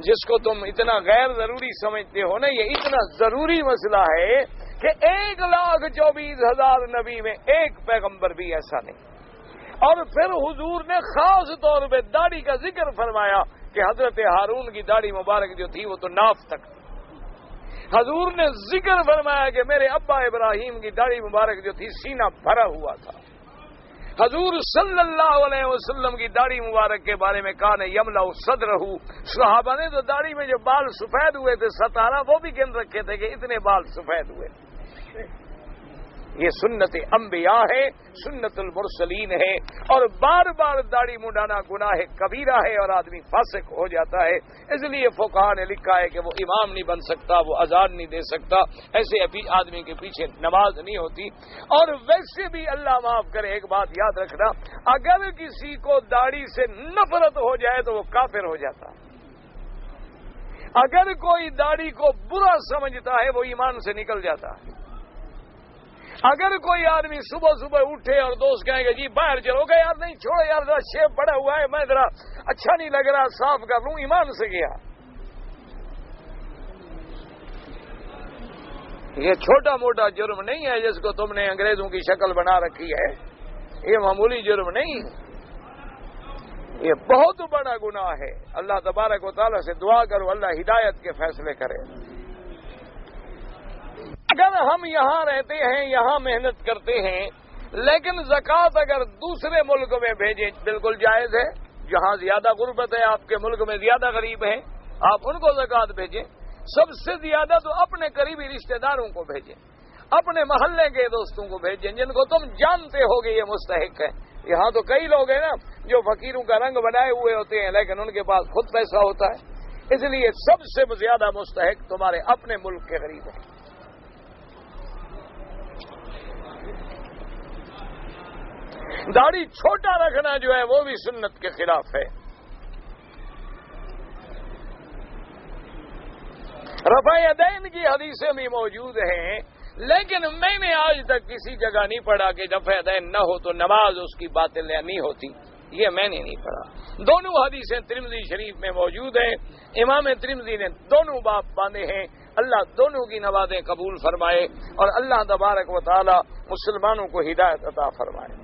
جس کو تم اتنا غیر ضروری سمجھتے ہو نا، یہ اتنا ضروری مسئلہ ہے کہ 1,24,000 نبی میں ایک پیغمبر بھی ایسا نہیں. اور پھر حضور نے خاص طور پہ داڑھی کا ذکر فرمایا کہ حضرت ہارون کی داڑھی مبارک جو تھی وہ تو ناف تک تھی. حضور نے ذکر فرمایا کہ میرے ابا ابراہیم کی داڑھی مبارک جو تھی سینہ بھرا ہوا تھا. حضور صلی اللہ علیہ وسلم کی داڑھی مبارک کے بارے میں کہا یملا صدرہ، صحابہ نے تو داڑھی میں جو بال سفید ہوئے تھے 17 وہ بھی گن رکھے تھے کہ اتنے بال سفید ہوئے. یہ سنت انبیاء ہے، سنت المرسلین ہے. اور بار بار داڑھی منڈانا گناہ کبیرہ ہے اور آدمی فاسق ہو جاتا ہے. اس لیے فقہاء نے لکھا ہے کہ وہ امام نہیں بن سکتا، وہ اذان نہیں دے سکتا، ایسے آدمی کے پیچھے نماز نہیں ہوتی. اور ویسے بھی اللہ معاف کرے، ایک بات یاد رکھنا، اگر کسی کو داڑھی سے نفرت ہو جائے تو وہ کافر ہو جاتا. اگر کوئی داڑھی کو برا سمجھتا ہے وہ ایمان سے نکل جاتا ہے. اگر کوئی آدمی صبح صبح اٹھے اور دوست کہیں گے جی باہر چلو گے، یار نہیں چھوڑو یار، ذرا شیپ بڑا ہوا ہے، میں ذرا اچھا نہیں لگ رہا، صاف کر لوں، ایمان سے گیا. یہ چھوٹا موٹا جرم نہیں ہے جس کو تم نے انگریزوں کی شکل بنا رکھی ہے. یہ معمولی جرم نہیں، یہ بہت بڑا گناہ ہے. اللہ تبارک و تعالیٰ سے دعا کرو اللہ ہدایت کے فیصلے کرے. اگر ہم یہاں رہتے ہیں، یہاں محنت کرتے ہیں، لیکن زکوٰۃ اگر دوسرے ملک میں بھیجیں بالکل جائز ہے. جہاں زیادہ غربت ہے، آپ کے ملک میں زیادہ غریب ہیں، آپ ان کو زکوٰۃ بھیجیں. سب سے زیادہ تو اپنے قریبی رشتہ داروں کو بھیجیں، اپنے محلے کے دوستوں کو بھیجیں جن کو تم جانتے ہو کہ یہ مستحق ہے. یہاں تو کئی لوگ ہیں نا جو فقیروں کا رنگ بنائے ہوئے ہوتے ہیں لیکن ان کے پاس خود پیسہ ہوتا ہے. اس لیے سب سے زیادہ مستحق تمہارے اپنے ملک کے غریب ہیں. داڑھی چھوٹا رکھنا جو ہے وہ بھی سنت کے خلاف ہے. رفع یدین کی حدیثیں بھی موجود ہیں، لیکن میں نے آج تک کسی جگہ نہیں پڑھا کہ رفع یدین نہ ہو تو نماز اس کی باطل نہیں ہوتی. یہ میں نے نہیں پڑھا. دونوں حدیثیں ترمذی شریف میں موجود ہیں. امام ترمذی نے دونوں باب باندھے ہیں. اللہ دونوں کی نمازیں قبول فرمائے اور اللہ تبارک و تعالی مسلمانوں کو ہدایت عطا فرمائے.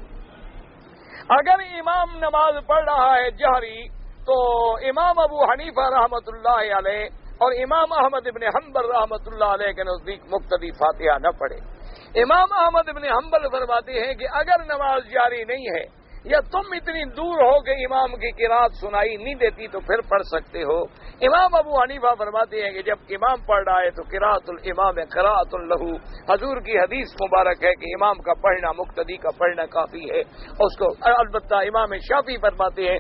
اگر امام نماز پڑھ رہا ہے جہری تو امام ابو حنیفہ رحمۃ اللہ علیہ اور امام احمد ابن حنبل رحمۃ اللہ علیہ کے نزدیک مقتدی فاتحہ نہ پڑھے۔ امام احمد ابن حنبل فرماتے ہیں کہ اگر نماز جاری نہیں ہے یا تم اتنی دور ہو کہ امام کی قرات سنائی نہیں دیتی تو پھر پڑھ سکتے ہو۔ امام ابو حنیفہ فرماتے ہیں کہ جب امام پڑھ رہا ہے تو قرات الامام قرات لہو، حضور کی حدیث مبارک ہے کہ امام کا پڑھنا مقتدی کا پڑھنا کافی ہے اس کو۔ البتہ امام شافعی فرماتے ہیں